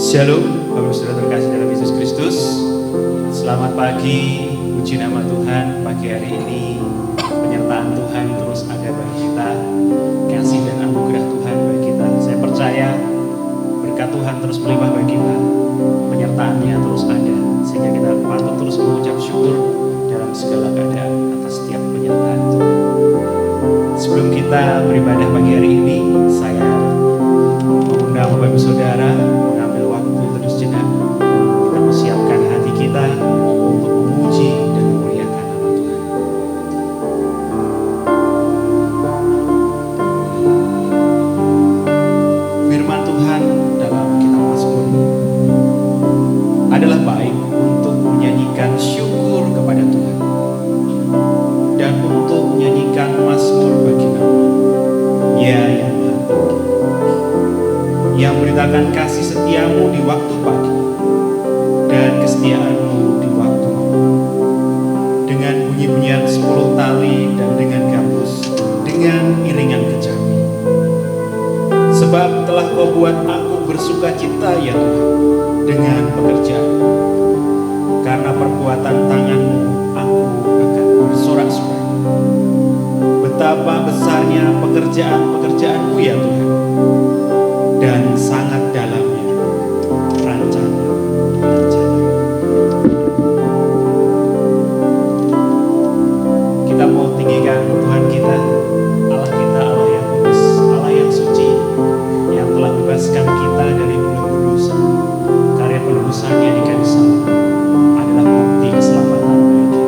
Shalom, Bapak Saudara terkasih dalam Yesus Kristus. Selamat pagi, puji nama Tuhan. Pagi hari ini penyertaan Tuhan terus ada bagi kita, kasih dan anugerah Tuhan bagi kita. Saya percaya berkat Tuhan terus melimpah bagi kita, penyertaannya terus ada, sehingga kita patut terus mengucap syukur dalam segala keadaan atas setiap penyertaan Tuhan. Sebelum kita beribadah pagi hari ini, saya mengundang Bapak Ibu Saudara mengambil waktu terus sejenak. Kita persiapkan hati kita untuk memuji dan memuliakan nama Tuhan. Firman Tuhan dalam kitab Mazmur adalah baik untuk menyanyikan syukur kepada Tuhan dan untuk menyanyikan mazmur bagi nama Ya yang Maha Tinggi, yang beritakan kasih setiamu di waktu pagi dan kesetiaanmu di waktu malam, dengan bunyi-bunyian 10 tali dan dengan gambus, dengan iringan kecapi. Sebab telah kau buat aku bersuka cita ya Tuhan dengan pekerjaan, karena perbuatan tanganmu aku akan bersorak-sorai. Betapa besarnya pekerjaan-pekerjaanmu ya Tuhan, dan sangat dalamnya rencana-rencana. Kita mau tinggikan Tuhan kita, Allah yang kudus, Allah yang suci, yang telah bebaskan kita dari belenggu dosa. Karya penebusannya di kayu salib adalah bukti keselamatan bagi kita.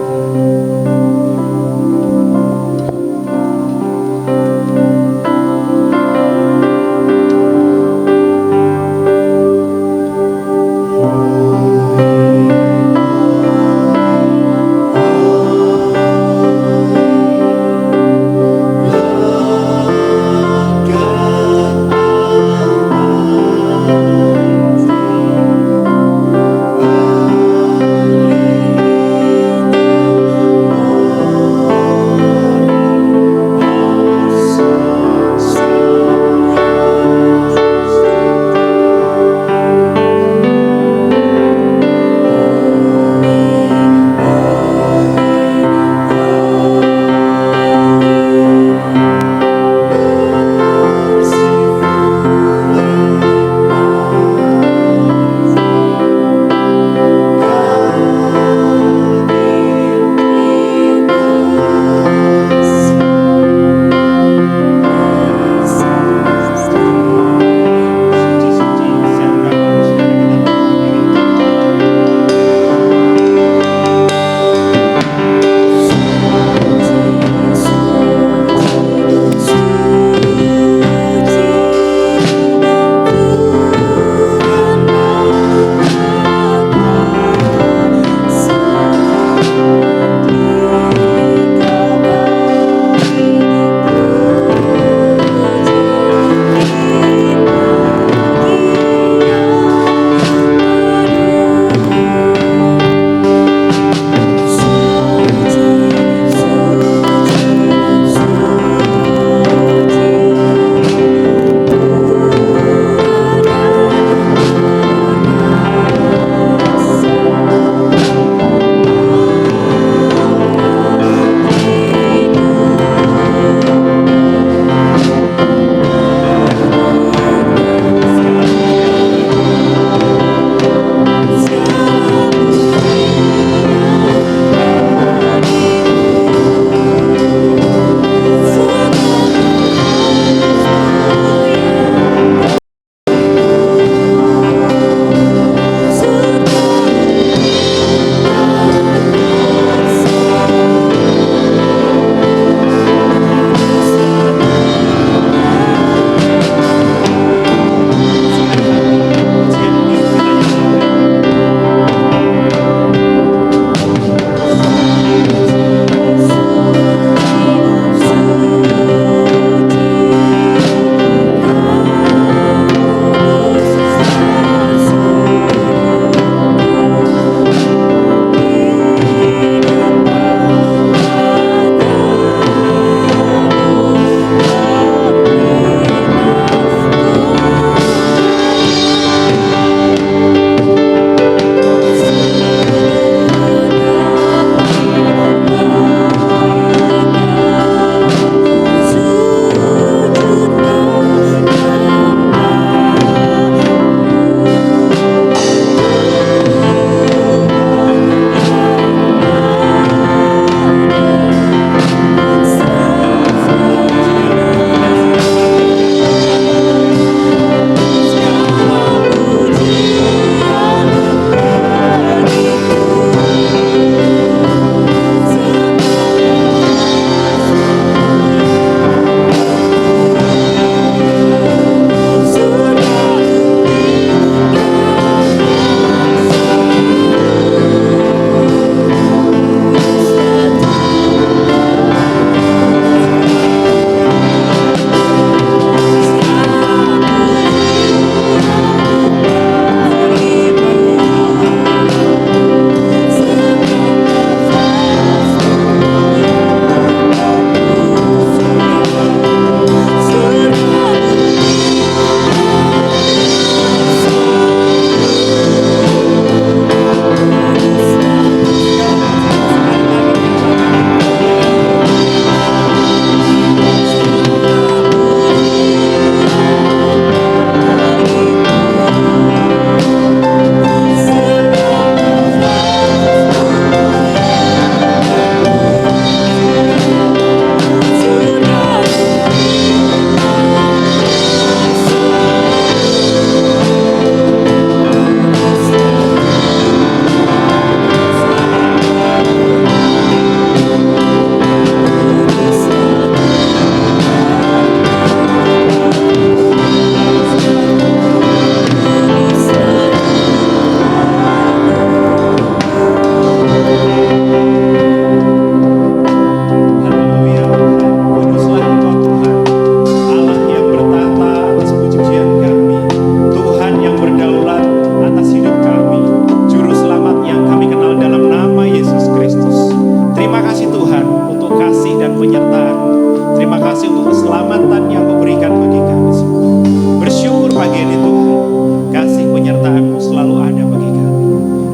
penyertaan-Mu selalu ada bagi kami.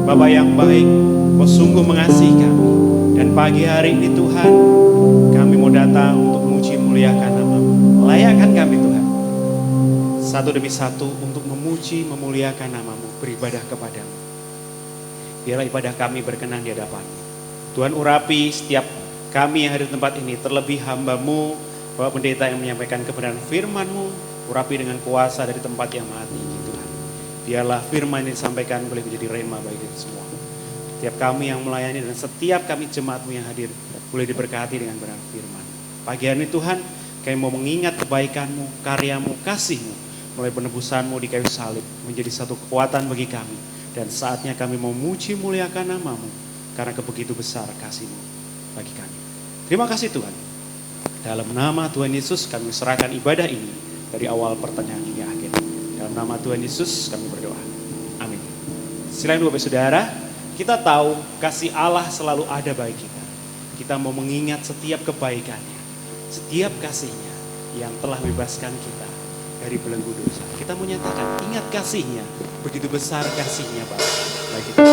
Bapa yang baik, Kau sungguh mengasihi kami. Dan pagi hari ini Tuhan, kami mau datang untuk memuji muliakan nama-Mu. Layakkan kami Tuhan, satu demi satu untuk memuji, memuliakan nama-Mu, beribadah kepada-Mu. Biarlah ibadah kami berkenan di hadapan-Mu. Tuhan urapi setiap kami yang hadir di tempat ini, terlebih hamba-Mu, Bapak Pendeta yang menyampaikan kebenaran firman-Mu, urapi dengan kuasa dari tempat yang maha tinggi Tuhan. Biarlah firman yang disampaikan boleh menjadi rema bagi kita semua. Setiap kami yang melayani dan setiap kami jemaat-Mu yang hadir, boleh diberkati dengan benar firman. Pagi hari ini Tuhan, kami mau mengingat kebaikan-Mu, karya-Mu, kasih-Mu, mulai penebusan-Mu di kayu salib, menjadi satu kekuatan bagi kami. Dan saatnya kami memuji muliakan nama-Mu, karena kebegitu besar kasih-Mu bagi kami. Terima kasih Tuhan. Dalam nama Tuhan Yesus kami serahkan ibadah ini dari awal pertengahan hingga akhir. Dalam nama Tuhan Yesus kami berdoa. Amin. Selain Bapak Saudara, kita tahu kasih Allah selalu ada bagi kita. Kita mau mengingat setiap kebaikannya, setiap kasih-Nya yang telah bebaskan kita dari belenggu dosa. Kita mau nyatakan, ingat kasih-Nya, begitu besar kasih-Nya Bapa bagi kita.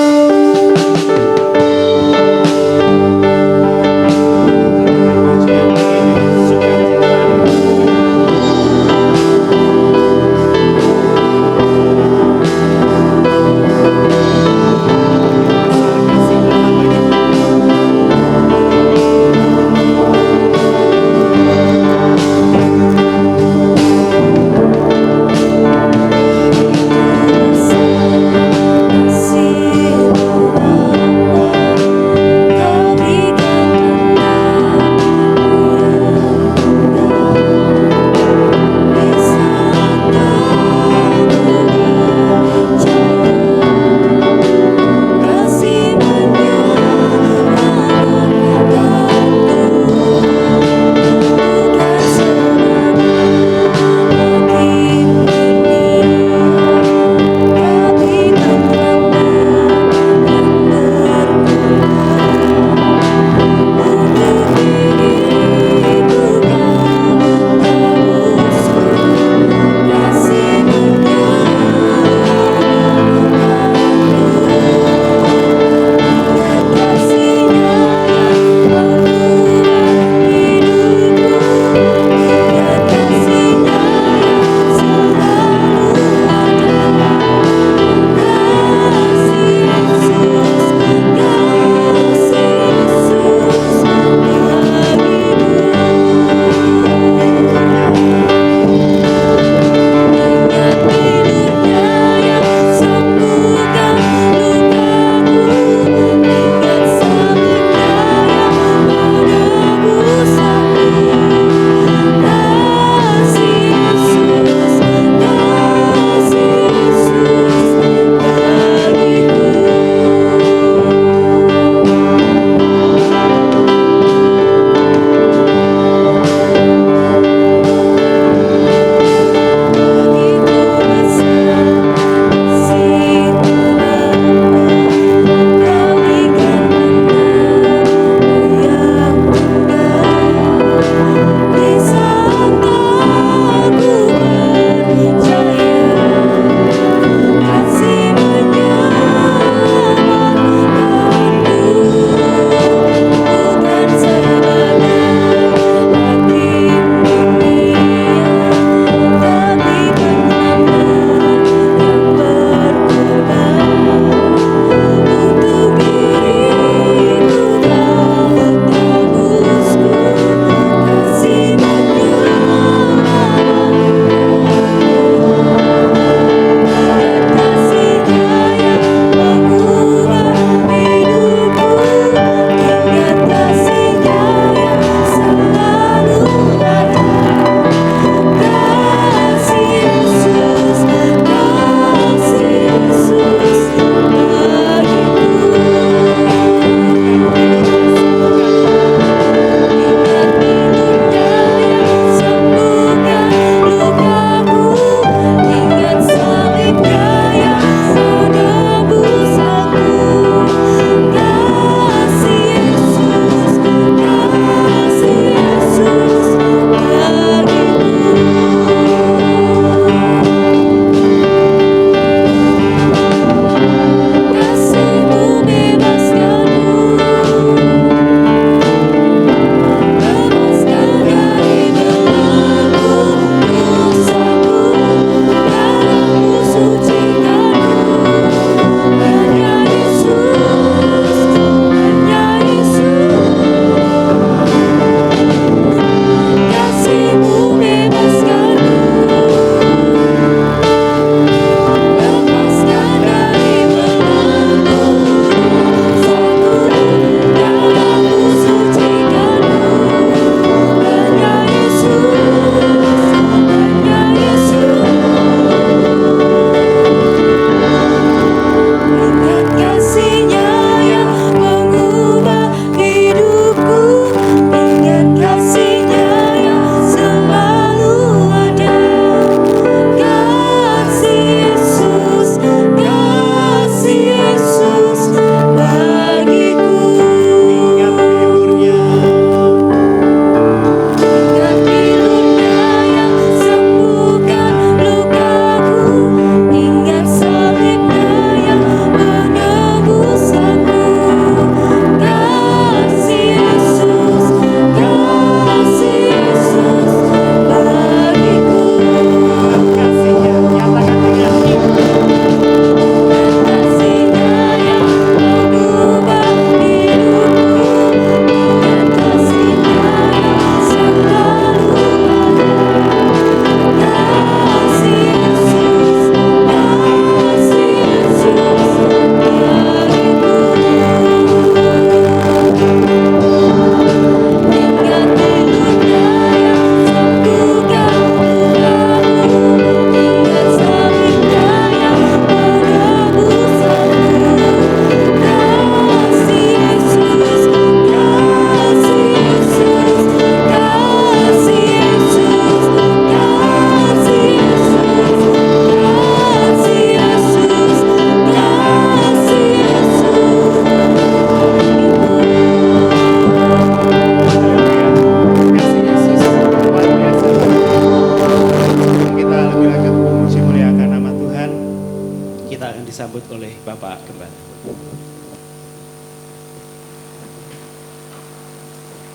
oleh Bapak Gembala.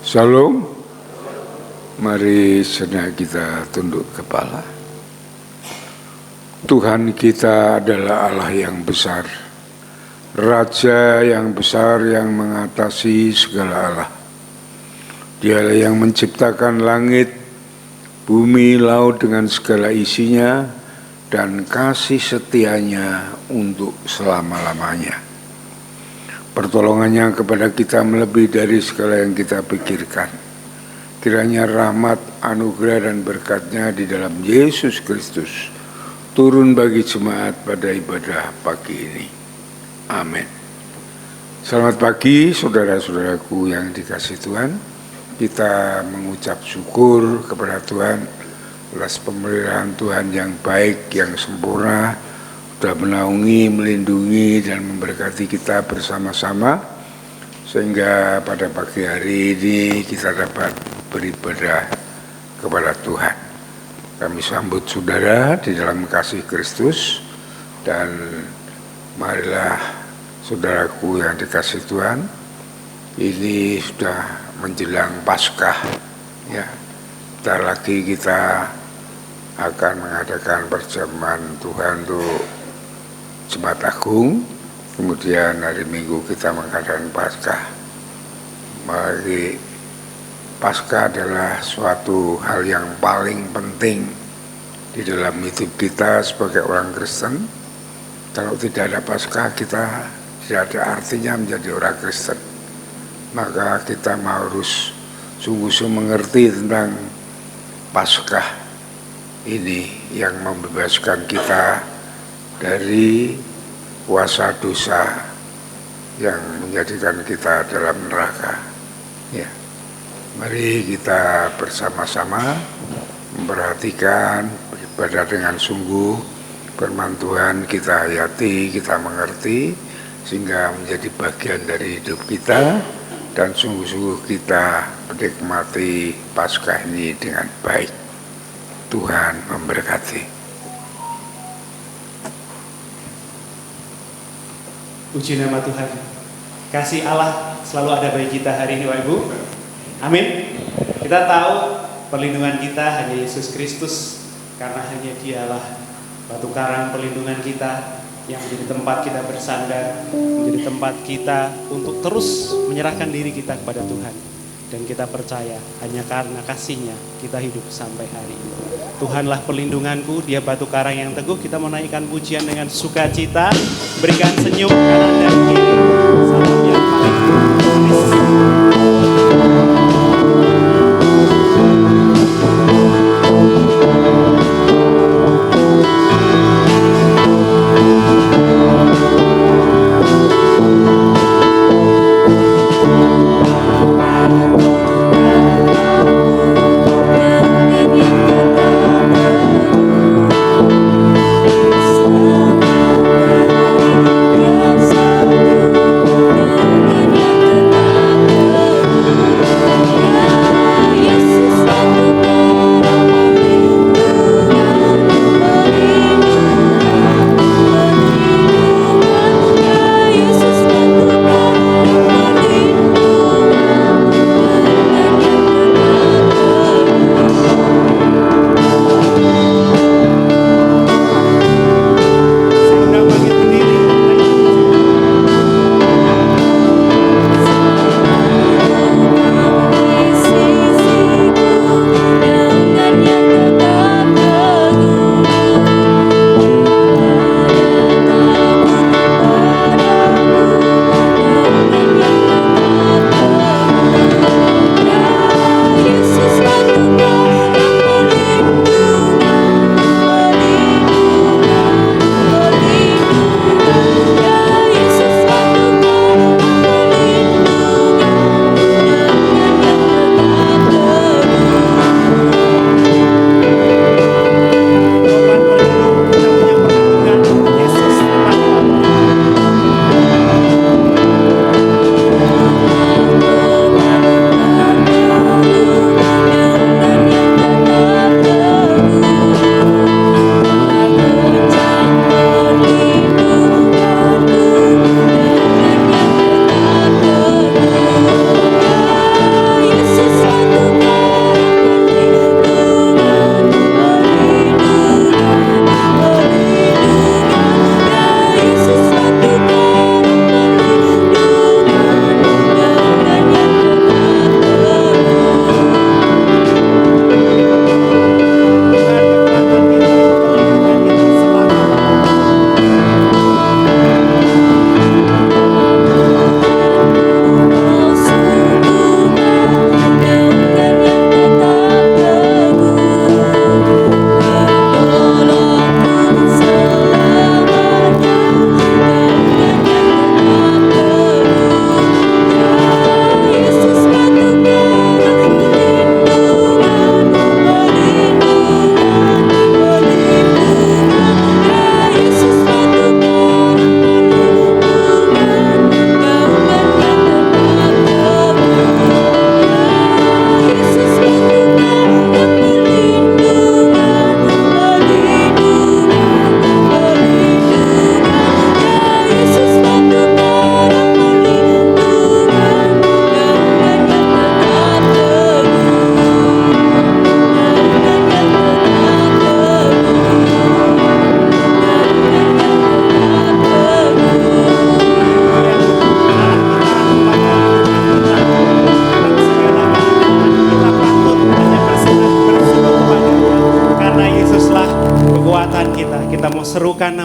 Shalom. Mari sejenak kita tunduk kepala. Tuhan kita adalah Allah yang besar, Raja yang besar yang mengatasi segala Allah. Dialah yang menciptakan langit, bumi, laut dengan segala isinya, dan kasih setianya untuk selama-lamanya. Pertolongannya kepada kita melebihi dari segala yang kita pikirkan. Kiranya rahmat, anugerah, dan berkat-Nya di dalam Yesus Kristus turun bagi jemaat pada ibadah pagi ini. Amin. Selamat pagi saudara-saudaraku yang dikasihi Tuhan. Kita mengucap syukur kepada Tuhan atas pemeliharaan Tuhan yang baik, yang sempurna, sudah menaungi, melindungi, dan memberkati kita bersama-sama, sehingga pada pagi hari ini kita dapat beribadah kepada Tuhan. Kami sambut saudara di dalam kasih Kristus, dan marilah saudaraku yang dikasihi Tuhan, ini sudah menjelang Paskah, ya. Bentar lagi kita akan mengadakan perjamuan Tuhan untuk Jumat Agung, kemudian hari Minggu kita mengadakan Paskah. Mari, Paskah adalah suatu hal yang paling penting di dalam hidup kita sebagai orang Kristen. Kalau tidak ada Paskah, kita tidak ada artinya menjadi orang Kristen. Maka kita harus sungguh-sungguh mengerti tentang Paskah ini yang membebaskan kita dari kuasa dosa yang menjadikan kita dalam neraka. Ya. Mari kita bersama-sama memperhatikan, beribadah dengan sungguh, firman Tuhan kita hayati, kita mengerti, sehingga menjadi bagian dari hidup kita, dan sungguh-sungguh kita menikmati Paskah ini dengan baik. Tuhan memberkati. Puji nama Tuhan. Kasih Allah selalu ada bagi kita hari ini, Bapak Ibu. Amin. Kita tahu perlindungan kita hanya Yesus Kristus, karena hanya Dialah batu karang perlindungan kita, yang menjadi tempat kita bersandar, menjadi tempat kita untuk terus menyerahkan diri kita kepada Tuhan. Dan kita percaya hanya karena kasih-Nya kita hidup sampai hari ini. Tuhanlah perlindunganku, Dia batu karang yang teguh. Kita menaikkan pujian dengan sukacita, berikan senyum kanan dan kiri. Salam yang paling manis. Yes.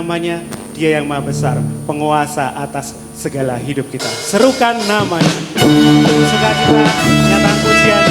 namanya, Dia yang Maha Besar, penguasa atas segala hidup kita. Serukan namanya. Suka kita nyatakan pujian.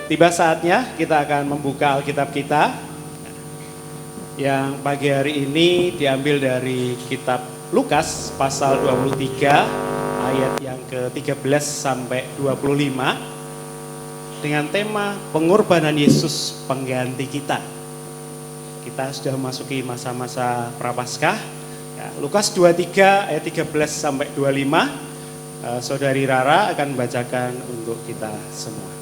Tiba saatnya kita akan membuka Alkitab kita yang pagi hari ini diambil dari kitab Lukas pasal 23 ayat yang ke-13 sampai 25 dengan tema pengorbanan Yesus pengganti kita. Kita sudah memasuki masa-masa Prapaskah. Ya, Lukas 23 ayat 13 sampai 25. Saudari Rara akan membacakan untuk kita semua.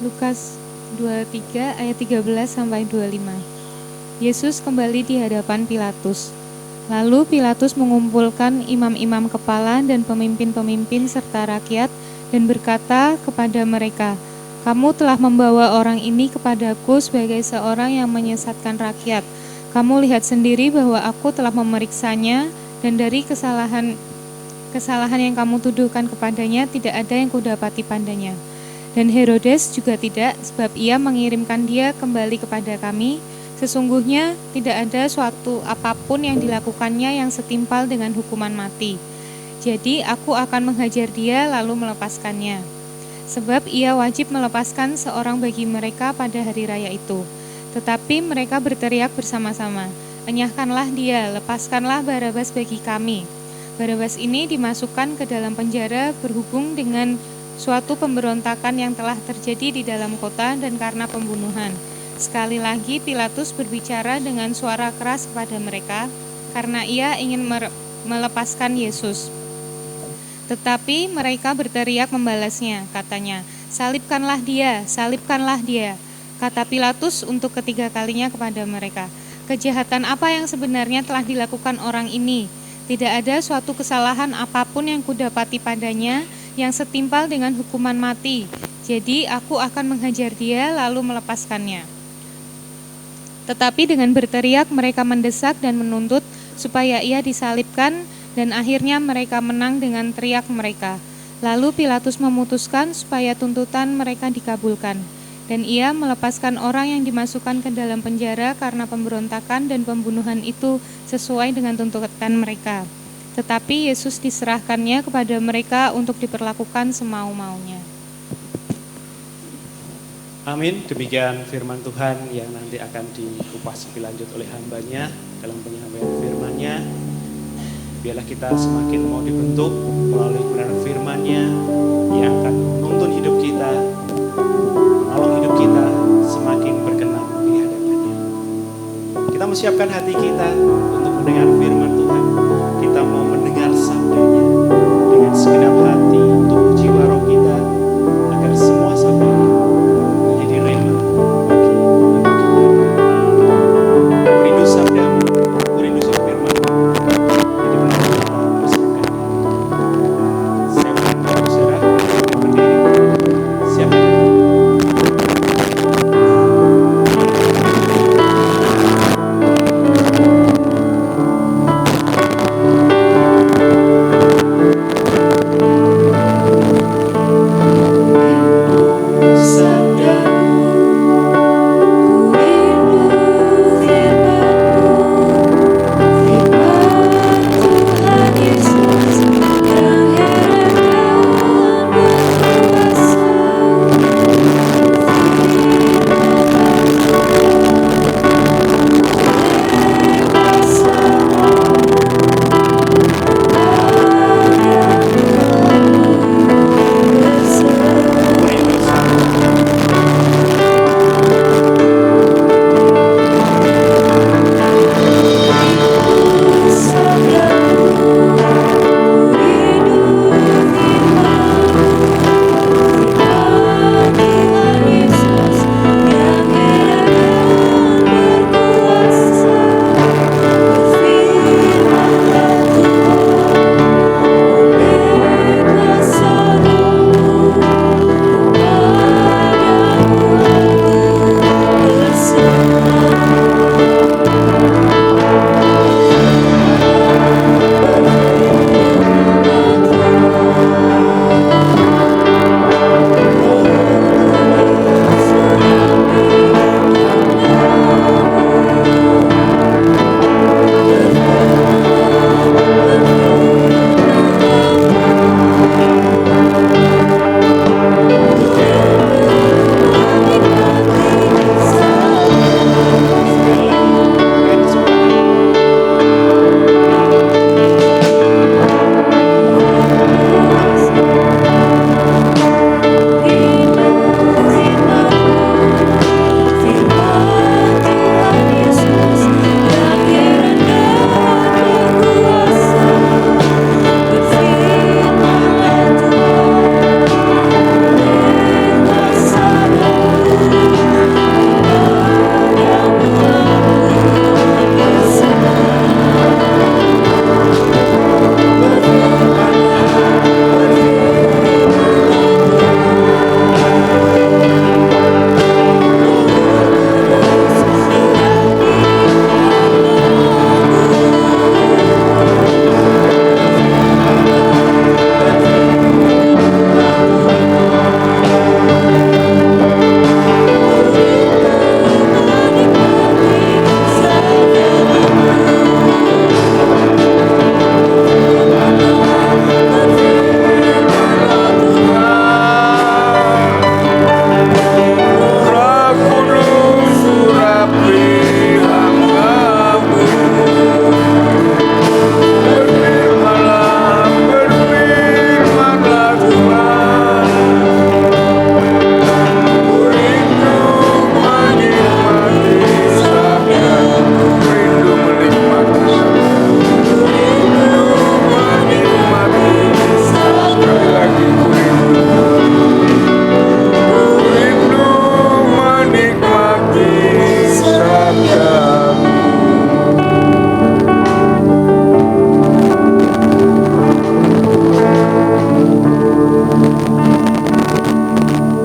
Lukas 23 ayat 13 sampai 25. Yesus kembali di hadapan Pilatus. Lalu Pilatus mengumpulkan imam-imam kepala dan pemimpin-pemimpin serta rakyat dan berkata kepada mereka, "Kamu telah membawa orang ini kepadaku sebagai seorang yang menyesatkan rakyat. Kamu lihat sendiri bahwa aku telah memeriksanya dan dari kesalahan yang kamu tuduhkan kepadanya tidak ada yang kudapati padanya. Dan Herodes juga tidak, sebab ia mengirimkan dia kembali kepada kami. Sesungguhnya tidak ada suatu apapun yang dilakukannya yang setimpal dengan hukuman mati. Jadi aku akan menghajar dia lalu melepaskannya. Sebab ia wajib melepaskan seorang bagi mereka pada hari raya itu." Tetapi mereka berteriak bersama-sama, "Enyahkanlah dia, lepaskanlah Barabas bagi kami." Barabas ini dimasukkan ke dalam penjara berhubung dengan suatu pemberontakan yang telah terjadi di dalam kota dan karena pembunuhan. Sekali lagi Pilatus berbicara dengan suara keras kepada mereka karena ia ingin melepaskan Yesus. Tetapi mereka berteriak membalasnya, katanya, "Salibkanlah dia, salibkanlah dia." Kata Pilatus untuk ketiga kalinya kepada mereka, "Kejahatan apa yang sebenarnya telah dilakukan orang ini? Tidak ada suatu kesalahan apapun yang kudapati padanya yang setimpal dengan hukuman mati. Jadi aku akan menghajar dia lalu melepaskannya." Tetapi dengan berteriak mereka mendesak dan menuntut supaya ia disalibkan, dan akhirnya mereka menang dengan teriak mereka. Lalu Pilatus memutuskan supaya tuntutan mereka dikabulkan, dan ia melepaskan orang yang dimasukkan ke dalam penjara karena pemberontakan dan pembunuhan itu sesuai dengan tuntutan mereka. Tetapi Yesus diserahkannya kepada mereka untuk diperlakukan semau-maunya. Amin. Demikian firman Tuhan yang nanti akan dikupas lebih lanjut oleh hamba-Nya dalam penyampaian firman-Nya. Biarlah kita semakin mau dibentuk melalui kebenaran firman-Nya yang akan menuntun hidup kita, menolong hidup kita semakin berkenan di hadapan-Nya. Kita menyiapkan hati kita untuk mendengar firman Tuhan. Kita mau mendengar sabda-Nya dengan segenap hati untuk jiwa roh kita, agar semua sabda-Nya menjadi rema bagi hidup kita. Aku rindu sabda-Mu, aku rindu firman-Mu. Jadi mari kita persiapkan diri. Saya mengundang saudara untuk berdiri. Siapkan diri.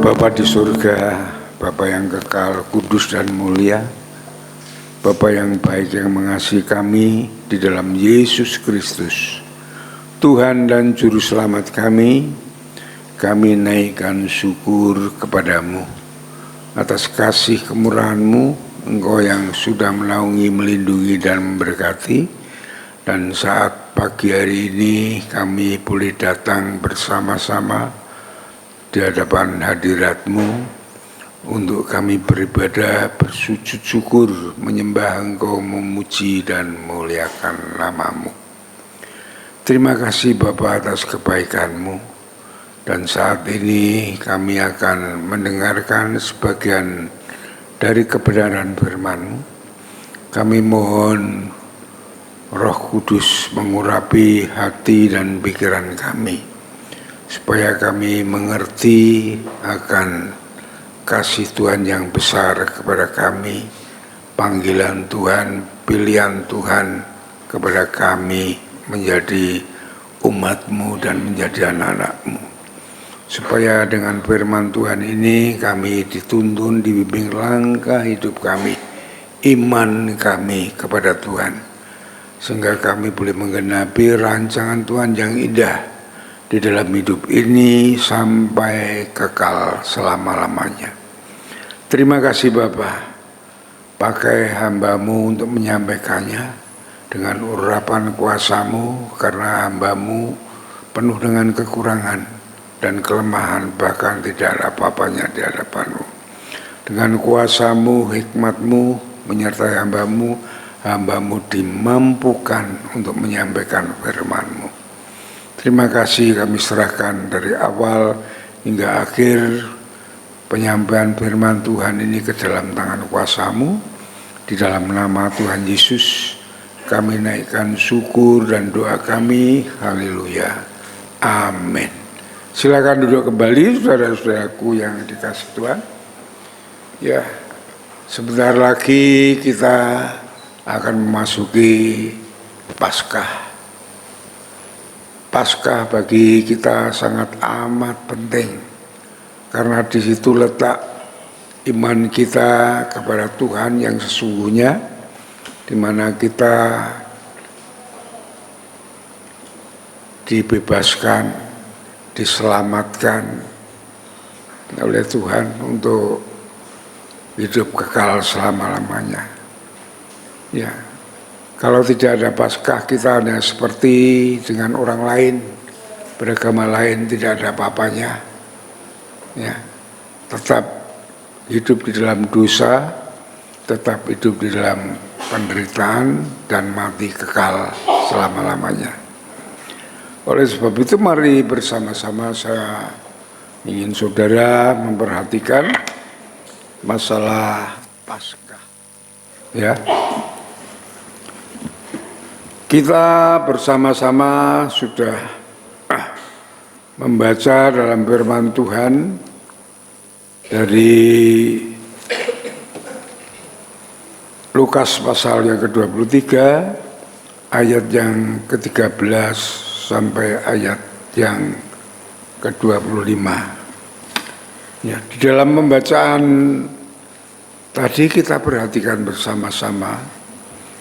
Bapa di surga, Bapa yang kekal, kudus dan mulia, Bapa yang baik yang mengasihi kami di dalam Yesus Kristus, Tuhan dan Juru Selamat kami naikkan syukur kepadamu atas kasih kemurahan-Mu, Engkau yang sudah menaungi, melindungi dan memberkati. Dan saat pagi hari ini kami boleh datang bersama-sama di hadapan hadirat-Mu untuk kami beribadah, bersujud syukur, menyembah Engkau, memuji dan memuliakan nama-Mu. Terima kasih Bapa atas kebaikan-Mu. Dan saat ini kami akan mendengarkan sebagian dari kebenaran firman-Mu. Kami mohon Roh Kudus mengurapi hati dan pikiran kami, supaya kami mengerti akan kasih Tuhan yang besar kepada kami, panggilan Tuhan, pilihan Tuhan kepada kami menjadi umat-Mu dan menjadi anak-anak-Mu. Supaya dengan firman Tuhan ini kami dituntun, dibimbing langkah hidup kami, iman kami kepada Tuhan, sehingga kami boleh menggenapi rancangan Tuhan yang indah di dalam hidup ini sampai kekal selama-lamanya. Terima kasih Bapa, pakai hamba-Mu untuk menyampaikannya dengan urapan kuasa-Mu, karena hamba-Mu penuh dengan kekurangan dan kelemahan, bahkan tidak ada apa-apanya di hadapan-Mu. Dengan kuasa-Mu, hikmat-Mu menyertai hamba-Mu, hamba-Mu dimampukan untuk menyampaikan firman-Mu. Terima kasih kami serahkan dari awal hingga akhir penyampaian firman Tuhan ini ke dalam tangan kuasa-Mu. Di dalam nama Tuhan Yesus kami naikkan syukur dan doa kami. Haleluya. Amin. Silakan duduk kembali saudara-saudaraku yang dikasihi Tuhan. Ya, sebentar lagi kita akan memasuki Paskah. Paskah bagi kita sangat amat penting, karena di situ letak iman kita kepada Tuhan yang sesungguhnya, di mana kita dibebaskan, diselamatkan oleh Tuhan untuk hidup kekal selama-lamanya. Ya. Kalau tidak ada Paskah, kita hanya seperti dengan orang lain, beragama lain, tidak ada apa-apanya. Ya, tetap hidup di dalam dosa, tetap hidup di dalam penderitaan dan mati kekal selama-lamanya. Oleh sebab itu mari bersama-sama saya ingin saudara memperhatikan masalah Paskah. Ya. Kita bersama-sama sudah membaca dalam firman Tuhan dari Lukas pasal yang ke-23 ayat yang ke-13 sampai ayat yang ke-25. Ya, di dalam pembacaan tadi kita perhatikan bersama-sama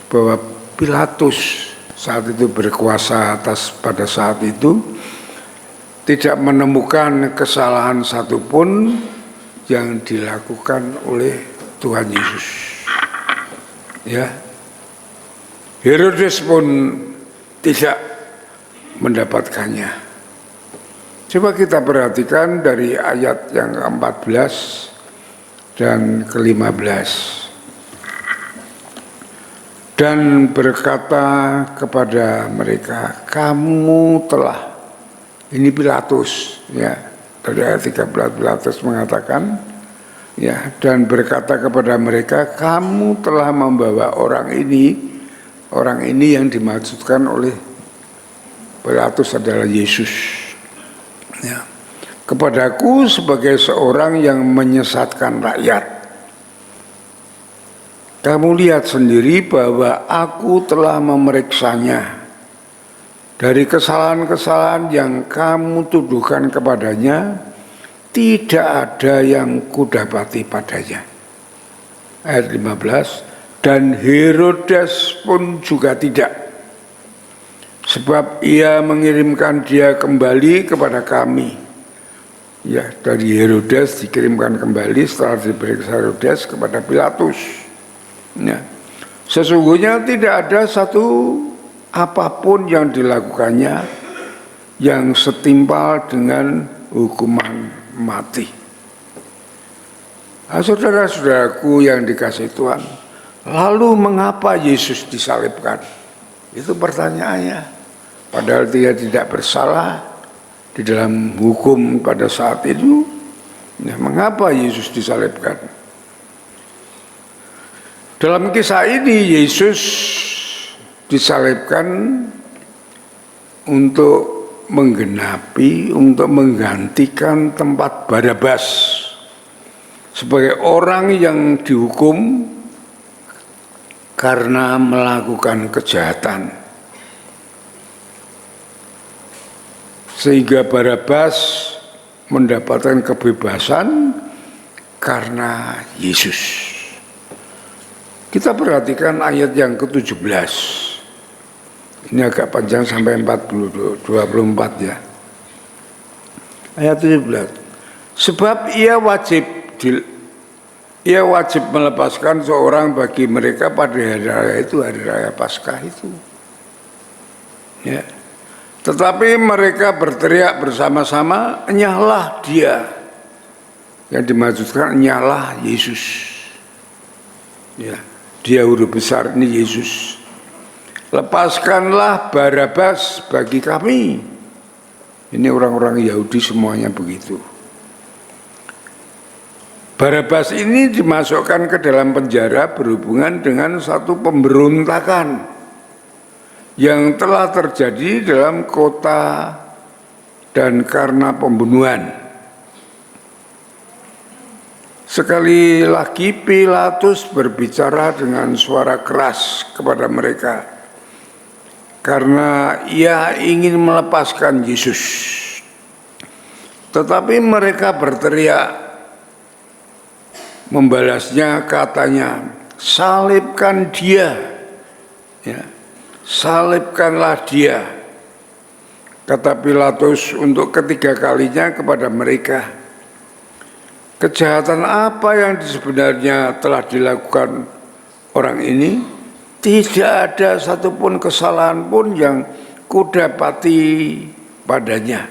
bahwa Pilatus saat itu berkuasa atas pada saat itu tidak menemukan kesalahan satupun yang dilakukan oleh Tuhan Yesus. Ya, Herodes pun tidak mendapatkannya. Coba kita perhatikan dari ayat yang ke-14 dan ke-15. Dan berkata kepada mereka, kamu telah, ini Pilatus, ya, dari ayat 13 Pilatus mengatakan, ya, dan berkata kepada mereka, kamu telah membawa orang ini yang dimaksudkan oleh Pilatus adalah Yesus, ya, kepadaku sebagai seorang yang menyesatkan rakyat. Kamu lihat sendiri bahwa aku telah memeriksanya dari kesalahan-kesalahan yang kamu tuduhkan kepadanya, tidak ada yang kudapati padanya. Ayat 15, dan Herodes pun juga tidak, sebab ia mengirimkan dia kembali kepada kami. Ya, dari Herodes dikirimkan kembali setelah diperiksa Herodes kepada Pilatus. Ya. Sesungguhnya tidak ada satu apapun yang dilakukannya yang setimpal dengan hukuman mati. Nah, saudara-saudaraku yang dikasihi Tuhan, lalu mengapa Yesus disalibkan? Itu pertanyaannya. Padahal dia tidak bersalah di dalam hukum pada saat itu. Nah, mengapa Yesus disalibkan? Dalam kisah ini Yesus disalibkan untuk menggenapi, untuk menggantikan tempat Barabas sebagai orang yang dihukum karena melakukan kejahatan. Sehingga Barabas mendapatkan kebebasan karena Yesus. Kita perhatikan ayat yang ke-17. Ini agak panjang sampai 24 ya. Ayat 17. Sebab ia wajib melepaskan seorang bagi mereka pada hari raya itu, hari raya Paskah itu. Ya. Tetapi mereka berteriak bersama-sama, "Enyahlah dia." Yang dimaksudkan enyahlah Yesus. Ya, dia huruf besar ini Yesus. "Lepaskanlah Barabas bagi kami." Ini orang-orang Yahudi semuanya begitu. Barabas ini dimasukkan ke dalam penjara berhubungan dengan satu pemberontakan yang telah terjadi dalam kota dan karena pembunuhan. Sekali lagi Pilatus berbicara dengan suara keras kepada mereka karena ia ingin melepaskan Yesus. Tetapi mereka berteriak membalasnya, katanya, "Salibkan dia." Ya. "Salibkanlah dia," kata Pilatus untuk ketiga kalinya kepada mereka. Kejahatan apa yang sebenarnya telah dilakukan orang ini? Tidak ada satupun kesalahan pun yang kudapati padanya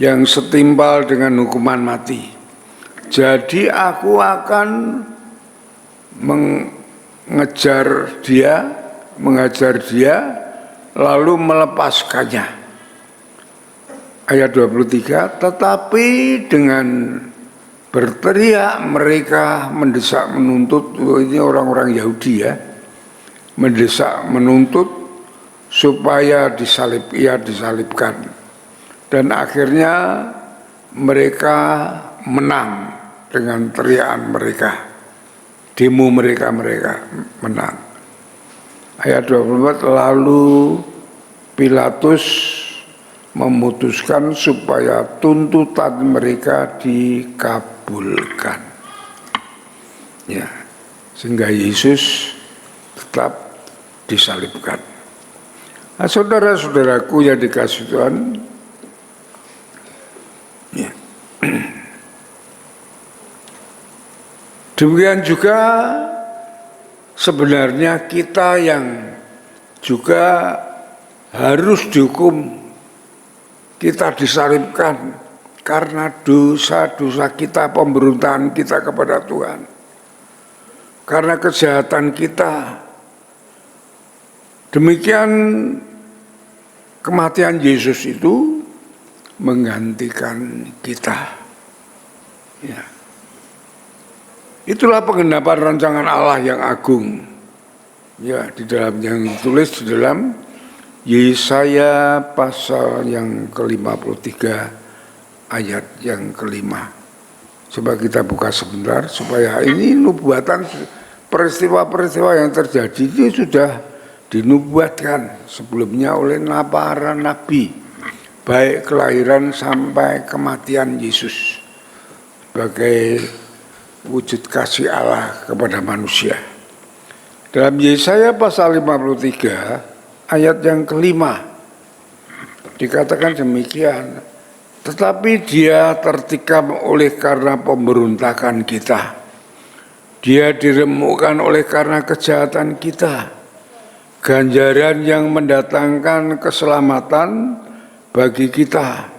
yang setimpal dengan hukuman mati. Jadi aku akan mengajar dia lalu melepaskannya. Ayat 23, tetapi dengan berteriak mereka mendesak menuntut, ini orang-orang Yahudi ya, mendesak menuntut supaya ia disalibkan. Dan akhirnya mereka menang dengan teriakan mereka, demo mereka menang. Ayat 24, lalu Pilatus memutuskan supaya tuntutan mereka dikabulkan. Ya, sehingga Yesus tetap disalibkan. Nah, saudara-saudaraku yang dikasihi Tuhan, ya. Demikian juga sebenarnya kita yang juga harus dihukum, kita disalibkan karena dosa-dosa kita, pemberontakan kita kepada Tuhan, karena kejahatan kita. Demikian kematian Yesus itu menggantikan kita. Ya. Itulah penggenapan rancangan Allah yang agung. Ya, di dalam yang ditulis di dalam Yesaya pasal yang ke-53 ayat yang ke-5. Coba kita buka sebentar supaya ini nubuatan peristiwa-peristiwa yang terjadi itu sudah dinubuatkan sebelumnya oleh para nabi baik kelahiran sampai kematian Yesus sebagai wujud kasih Allah kepada manusia. Dalam Yesaya pasal 53 ayat yang kelima dikatakan demikian, tetapi dia tertikam oleh karena pemberontakan kita, dia diremukkan oleh karena kejahatan kita. Ganjaran yang mendatangkan keselamatan bagi kita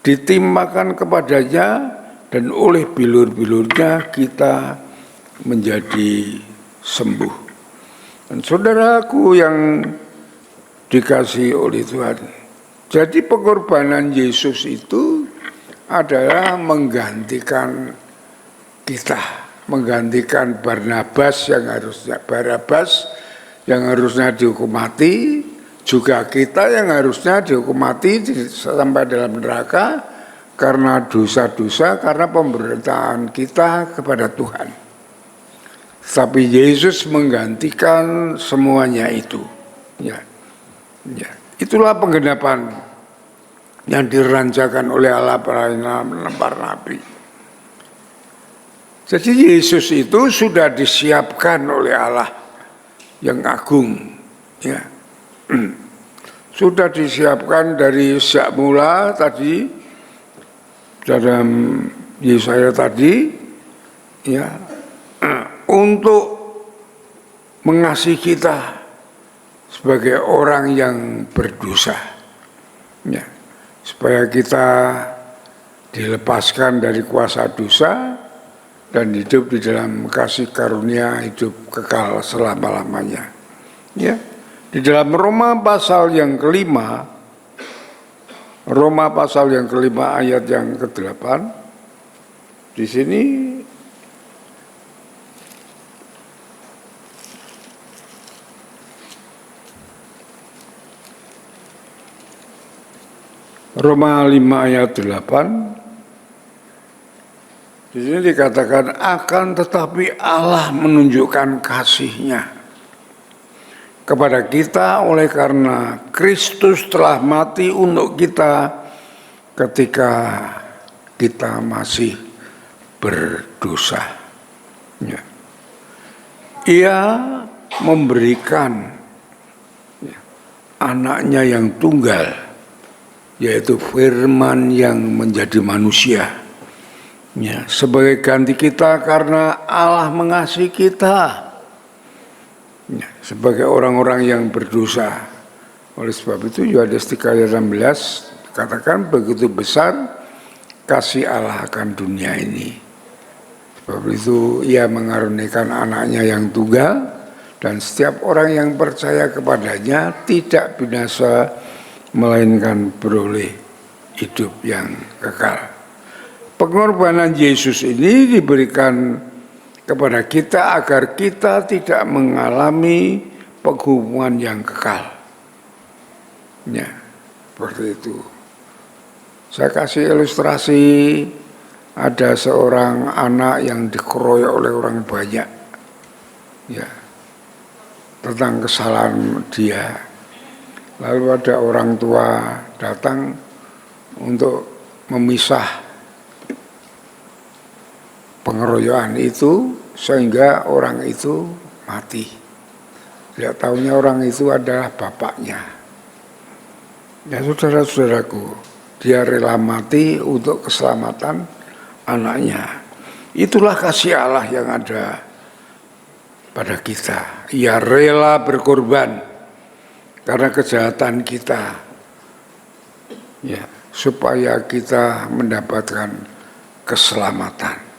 ditimpakan kepadanya, dan oleh bilur-bilurnya kita menjadi sembuh. Dan saudaraku yang dikasihi oleh Tuhan, jadi pengorbanan Yesus itu adalah menggantikan kita, menggantikan Barnabas yang harusnya dihukum mati, juga kita yang harusnya dihukum mati sampai dalam neraka karena dosa-dosa, karena pemberontakan kita kepada Tuhan. Tapi Yesus menggantikan semuanya itu. Ya. Itulah penggenapan yang dirancangkan oleh Allah para nabi. Jadi Yesus itu sudah disiapkan oleh Allah yang agung, ya. Sudah disiapkan dari sejak mula tadi dalam Yesaya tadi, ya, untuk mengasihi kita sebagai orang yang berdosa, ya, supaya kita dilepaskan dari kuasa dosa dan hidup di dalam kasih karunia hidup kekal selama-lamanya. Ya, di dalam Roma pasal yang kelima ayat yang ke-8, di sini Roma 5 ayat 8. Di sini dikatakan, akan tetapi Allah menunjukkan kasih-Nya kepada kita oleh karena Kristus telah mati untuk kita ketika kita masih berdosa. Ya. Ia memberikan anaknya yang tunggal, yaitu Firman yang menjadi manusia. Ya, sebagai ganti kita karena Allah mengasihi kita, ya, sebagai orang-orang yang berdosa. Oleh sebab itu Yohanes 3 ayat 16 katakan, begitu besar kasih Allah akan dunia ini. Sebab itu Ia mengaruniakan anaknya yang tunggal, dan setiap orang yang percaya kepadanya tidak binasa, melainkan beroleh hidup yang kekal. Pengorbanan Yesus ini diberikan kepada kita agar kita tidak mengalami penghukuman yang kekal. Ya, seperti itu. Saya kasih ilustrasi, ada seorang anak yang dikeroyok oleh orang banyak. Ya, tentang kesalahan dia. Lalu ada orang tua datang untuk memisah pengeroyokan itu sehingga orang itu mati. Tidak tahunya orang itu adalah bapaknya. Ya saudara-saudaraku, dia rela mati untuk keselamatan anaknya. Itulah kasih Allah yang ada pada kita. Ia rela berkorban karena kejahatan kita, ya, supaya kita mendapatkan keselamatan.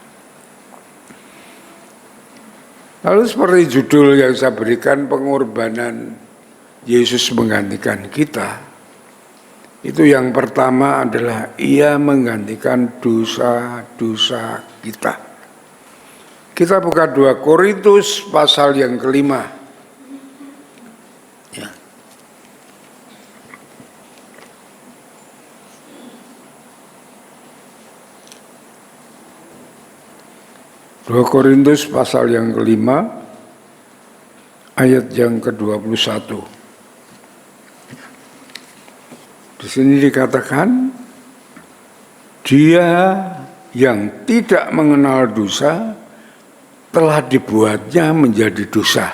Lalu seperti judul yang saya berikan, pengorbanan Yesus menggantikan kita. Itu yang pertama adalah Ia menggantikan dosa-dosa kita. Kita buka 2 Korintus pasal yang kelima. Ya. 2 Korintus pasal yang kelima, ayat yang ke-21. Di Di sini dikatakan dia yang tidak mengenal dosa telah dibuatnya menjadi dosa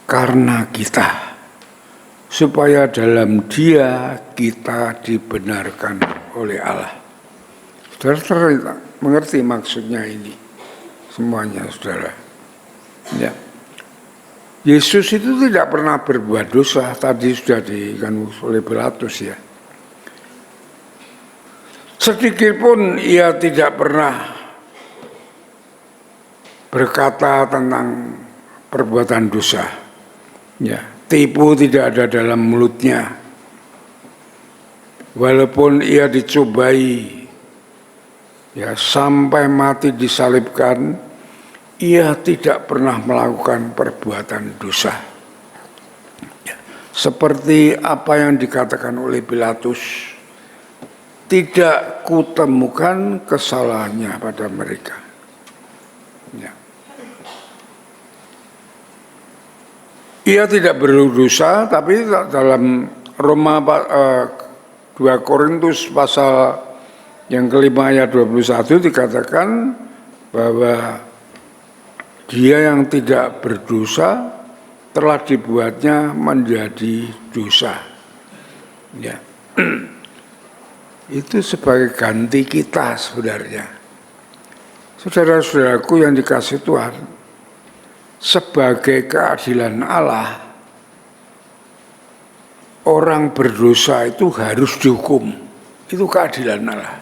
karena kita, supaya dalam dia kita dibenarkan oleh Allah. Saudara mengerti maksudnya ini semuanya, saudara? Ya. Yesus itu tidak pernah berbuat dosa, tadi sudah dikatakan oleh Pilatus ya. Sedikit pun ia tidak pernah berkata tentang perbuatan dosa. Ya, tipu tidak ada dalam mulutnya. Walaupun ia dicobai ya sampai mati disalibkan, ia tidak pernah melakukan perbuatan dosa. Ya, seperti apa yang dikatakan oleh Pilatus, tidak kutemukan kesalahannya pada mereka. Ya. Ia tidak berdosa, tapi dalam Roma 2 Korintus pasal yang kelima ayat 21 dikatakan bahwa dia yang tidak berdosa telah dibuatnya menjadi dosa. Ya. Itu sebagai ganti kita sebenarnya. Saudara-saudaraku yang dikasihi Tuhan, sebagai keadilan Allah, orang berdosa itu harus dihukum. Itu keadilan Allah.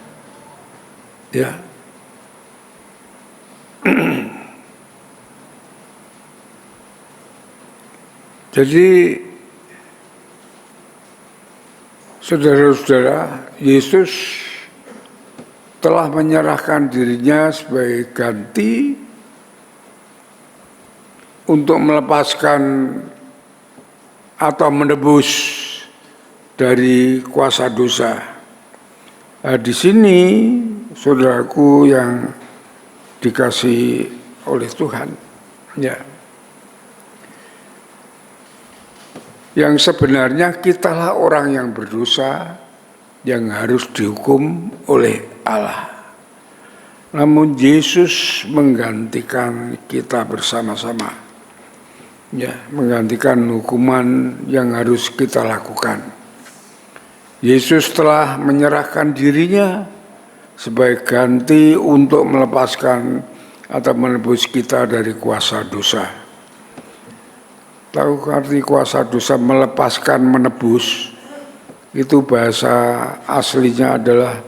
Ya. Jadi saudara-saudara, Yesus telah menyerahkan dirinya sebagai ganti untuk melepaskan atau menebus dari kuasa dosa. Nah, di sini saudaraku yang dikasihi oleh Tuhan, ya. Yang sebenarnya kitalah orang yang berdosa yang harus dihukum oleh Allah. Namun Yesus menggantikan kita bersama-sama. Ya, menggantikan hukuman yang harus kita lakukan. Yesus telah menyerahkan dirinya sebagai ganti untuk melepaskan atau menebus kita dari kuasa dosa. Tahu arti kuasa dosa? Melepaskan, menebus. Itu bahasa aslinya adalah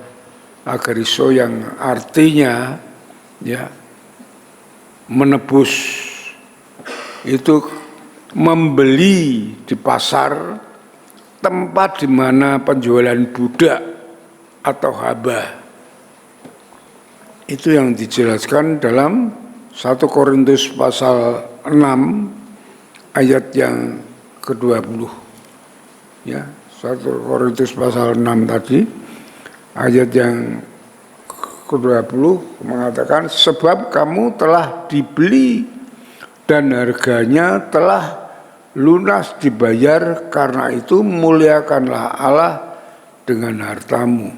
agariso yang artinya ya menebus. Itu membeli di pasar tempat di mana penjualan budak atau haba. Itu yang dijelaskan dalam 1 Korintus pasal 6 ayat yang ke-20. Ya, 1 Korintus pasal 6 tadi ayat yang ke-20 mengatakan, sebab kamu telah dibeli dan harganya telah lunas dibayar, karena itu muliakanlah Allah dengan hartamu.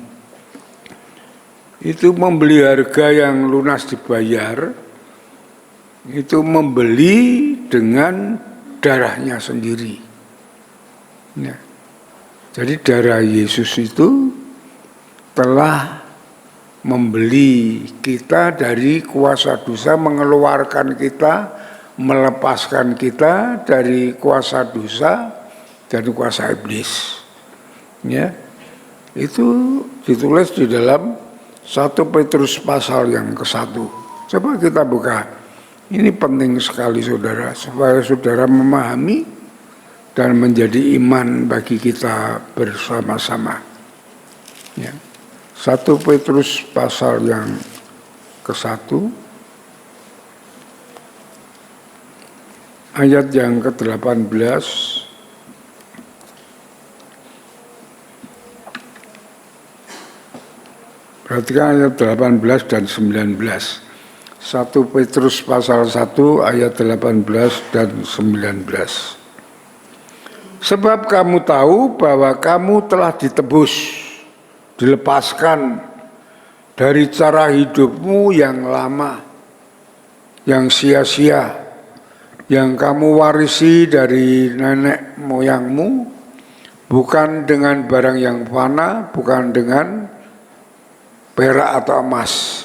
Itu membeli harga yang lunas dibayar, itu membeli dengan darahnya sendiri. Ya. Jadi darah Yesus itu telah membeli kita dari kuasa dosa, mengeluarkan kita, melepaskan kita dari kuasa dosa dan kuasa iblis. Ya. Itu ditulis di dalam 1 Petrus pasal yang ke-1. Coba kita buka. Ini penting sekali saudara, supaya saudara memahami dan menjadi iman bagi kita bersama-sama. Ya. 1 Petrus pasal yang ke-1 ayat yang ke-18. Perhatikan ayat 18 dan 19. 1 Petrus pasal 1 ayat 18 dan 19. Sebab kamu tahu bahwa kamu telah ditebus, dilepaskan dari cara hidupmu yang lama, yang sia-sia, yang kamu warisi dari nenek moyangmu, bukan dengan barang yang fana, bukan dengan perak atau emas.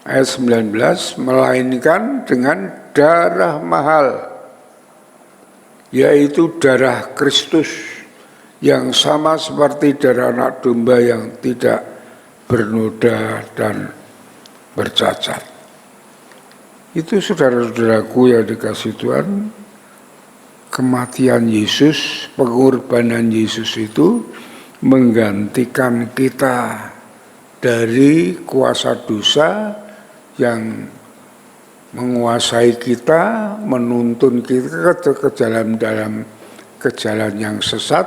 Ayat 19, melainkan dengan darah mahal, yaitu darah Kristus, yang sama seperti darah anak domba yang tidak bernoda dan bercacat. Itu saudara-saudaraku yang dikasih Tuhan, kematian Yesus, pengorbanan Yesus itu menggantikan kita dari kuasa dosa yang menguasai kita, menuntun kita ke jalan yang sesat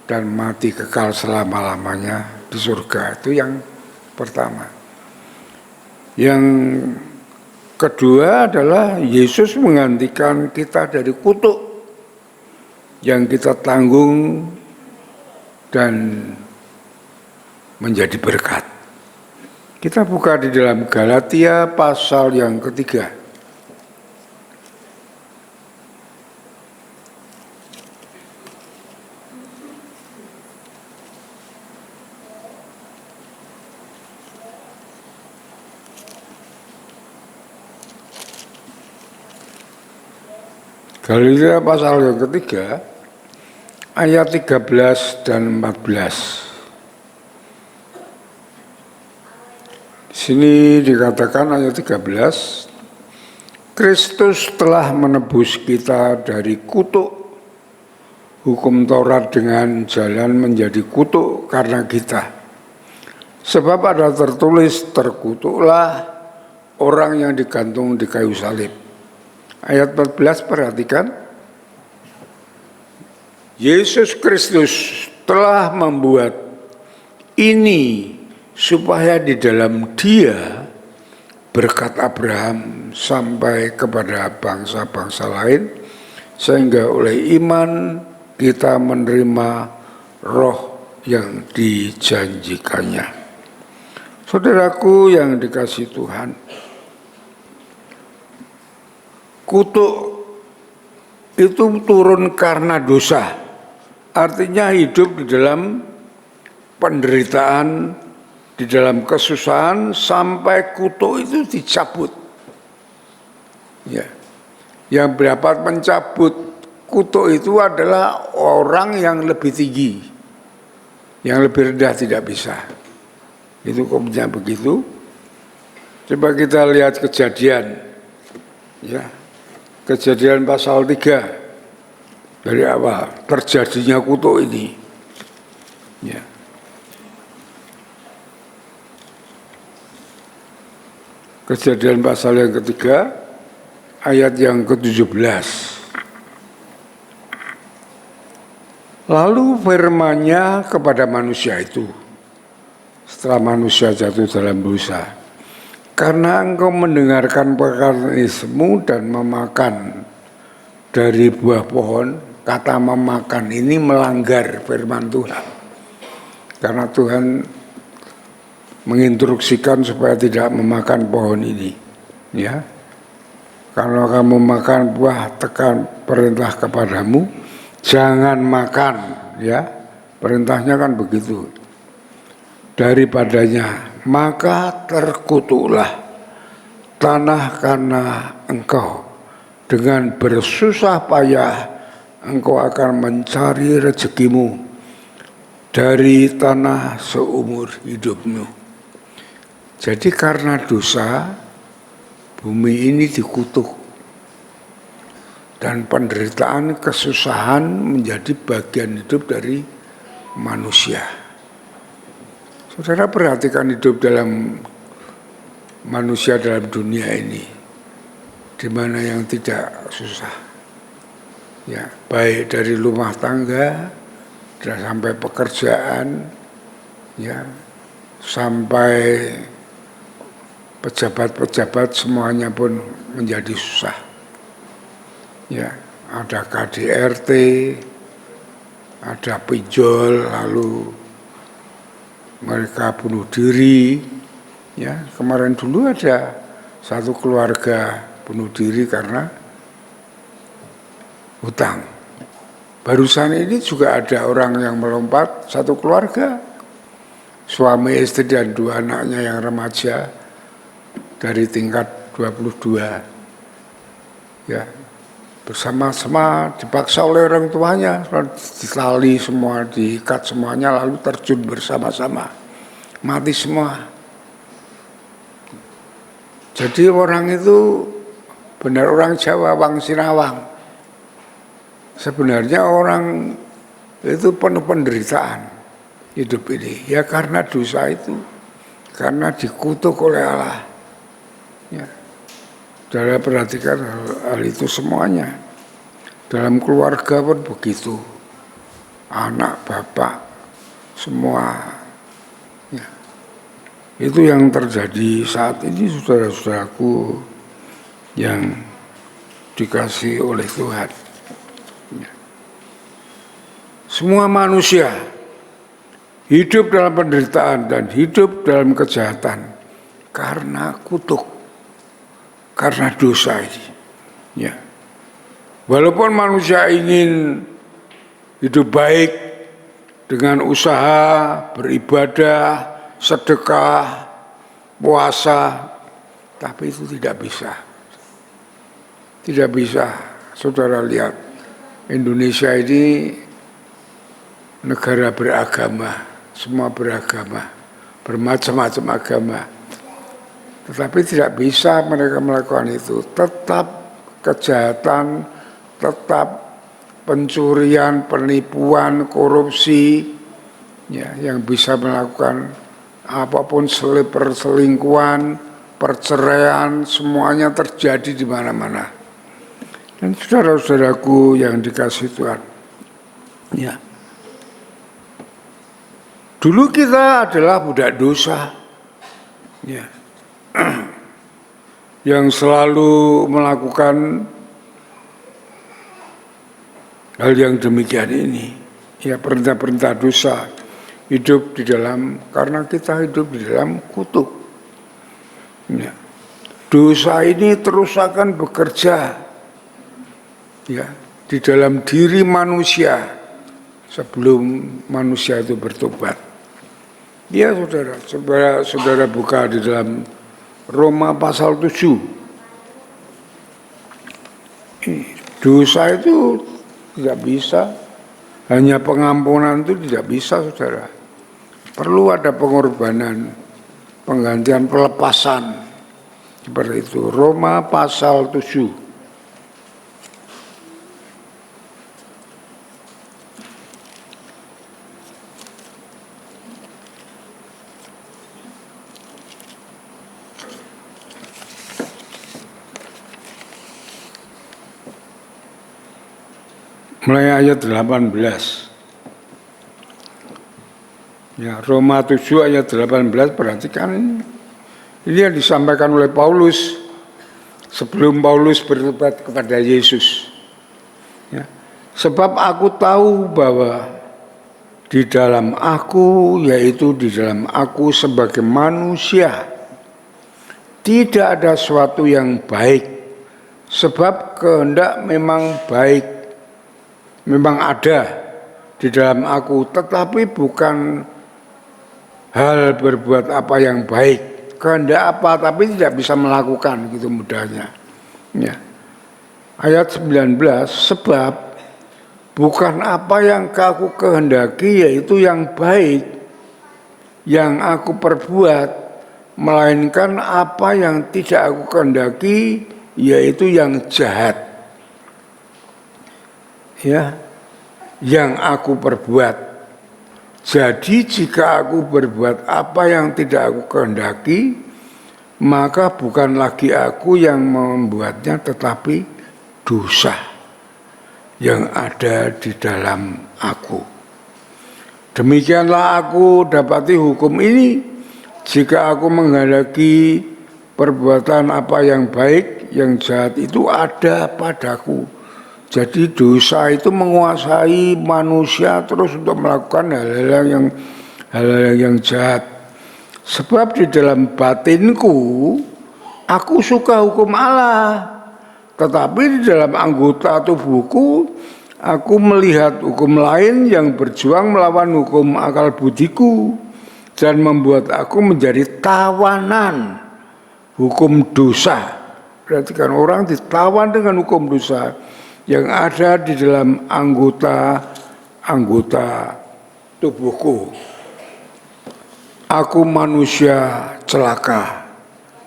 dan mati kekal selama-lamanya di surga. Itu yang pertama. Yang kedua adalah Yesus menggantikan kita dari kutuk yang kita tanggung dan menjadi berkat. Kita buka di dalam Galatia pasal yang ketiga. Galatia pasal yang ketiga, ayat 13 dan 14. Sini dikatakan ayat 13, Kristus telah menebus kita dari kutuk hukum Taurat dengan jalan menjadi kutuk karena kita. Sebab ada tertulis, terkutuklah orang yang digantung di kayu salib. Ayat 14 perhatikan. Yesus Kristus telah membuat ini supaya di dalam Dia berkat Abraham sampai kepada bangsa-bangsa lain, sehingga oleh iman kita menerima roh yang dijanjikannya. Saudaraku yang dikasihi Tuhan, kutuk itu turun karena dosa, artinya hidup di dalam penderitaan, di dalam kesusahan sampai kutuk itu dicabut. Ya. Yang dapat mencabut kutuk itu adalah orang yang lebih tinggi, yang lebih rendah tidak bisa. Itu hukumnya begitu. Coba kita lihat Kejadian, ya, Kejadian pasal 3 dari awal terjadinya kutuk ini. Ya. Kejadian pasal yang ketiga, ayat yang ke-17. Lalu firman-Nya kepada manusia itu, setelah manusia jatuh dalam dosa, karena engkau mendengarkan perkataan Yesusmu dan memakan dari buah pohon. Kata memakan ini melanggar firman Tuhan, karena Tuhan menginstruksikan supaya tidak memakan pohon ini, ya. Kalau kamu makan buah, tekan perintah kepadamu, jangan makan, ya. Perintahnya kan begitu. Daripadanya, maka terkutuklah tanah karena engkau. Dengan bersusah payah, engkau akan mencari rezekimu dari tanah seumur hidupmu. Jadi karena dosa, bumi ini dikutuk. Dan penderitaan, kesusahan menjadi bagian hidup dari manusia. Saudara perhatikan hidup dalam manusia dalam dunia ini, di mana yang tidak susah. Ya, baik dari rumah tangga, sampai pekerjaan, ya, sampai pejabat-pejabat semuanya pun menjadi susah. Ya, ada KDRT, ada pinjol, lalu mereka bunuh diri. Ya, kemarin dulu ada satu keluarga bunuh diri karena hutang. Barusan ini juga ada orang yang melompat, satu keluarga, suami, istri, dan 2 anaknya yang remaja dari tingkat 22. Ya, bersama-sama dipaksa oleh orang tuanya, ditali semua, diikat semuanya, lalu terjun bersama-sama, mati semua. Jadi orang itu benar orang Jawa, Wang Sinawang. Sebenarnya orang itu penuh penderitaan hidup ini. Ya karena dosa itu, karena dikutuk oleh Allah. Ya. Saudara perhatikan hal itu semuanya. Dalam keluarga pun begitu. Anak, bapak, semua. Ya. Itu yang terjadi saat ini, saudara-saudaraku yang dikasihi oleh Tuhan. Ya. Semua manusia hidup dalam penderitaan dan hidup dalam kejahatan karena kutuk, karena dosa ini. Ya. Walaupun manusia ingin hidup baik dengan usaha, beribadah, sedekah, puasa, tapi itu tidak bisa. Tidak bisa. Saudara lihat, Indonesia ini negara beragama, semua beragama, bermacam-macam agama. Tetapi tidak bisa mereka melakukan itu. Tetap kejahatan, tetap pencurian, penipuan, korupsi, ya, yang bisa melakukan apapun, perselingkuhan, perceraian, semuanya terjadi di mana-mana. Dan saudara-saudaraku yang dikasihi Tuhan, ya, dulu kita adalah budak dosa, ya, yang selalu melakukan hal yang demikian ini, ya, perintah-perintah dosa. Hidup di dalam, karena kita hidup di dalam kutuk. Ya. Dosa ini terus akan bekerja, ya, di dalam diri manusia sebelum manusia itu bertobat. Ya saudara buka di dalam Roma pasal 7. Dosa itu tidak bisa, hanya pengampunan itu tidak bisa, saudara. Perlu ada pengorbanan, penggantian, pelepasan. Seperti itu. Roma pasal 7. Mulai ayat 18. Ya, Roma 7 ayat 18, perhatikan ini. Ini yang disampaikan oleh Paulus sebelum Paulus bertobat kepada Yesus. Ya. Sebab aku tahu bahwa di dalam aku, yaitu di dalam aku sebagai manusia, tidak ada sesuatu yang baik. Sebab kehendak memang baik, memang ada di dalam aku, tetapi bukan hal berbuat apa yang baik. Kehendak apa, tapi tidak bisa melakukan, gitu mudahnya. Ya. Ayat 19, sebab bukan apa yang aku kehendaki, yaitu yang baik, yang aku perbuat, melainkan apa yang tidak aku kehendaki, yaitu yang jahat, ya, yang aku perbuat. Jadi jika aku berbuat apa yang tidak aku kehendaki, maka bukan lagi aku yang membuatnya, tetapi dosa yang ada di dalam aku. Demikianlah aku dapati hukum ini, jika aku menghendaki perbuatan apa yang baik, yang jahat itu ada padaku. Jadi dosa itu menguasai manusia terus untuk melakukan hal-hal yang jahat. Sebab di dalam batinku aku suka hukum Allah, tetapi di dalam anggota tubuhku aku melihat hukum lain yang berjuang melawan hukum akal budiku dan membuat aku menjadi tawanan hukum dosa. Berarti kan orang ditawan dengan hukum dosa yang ada di dalam anggota tubuhku. Aku manusia celaka.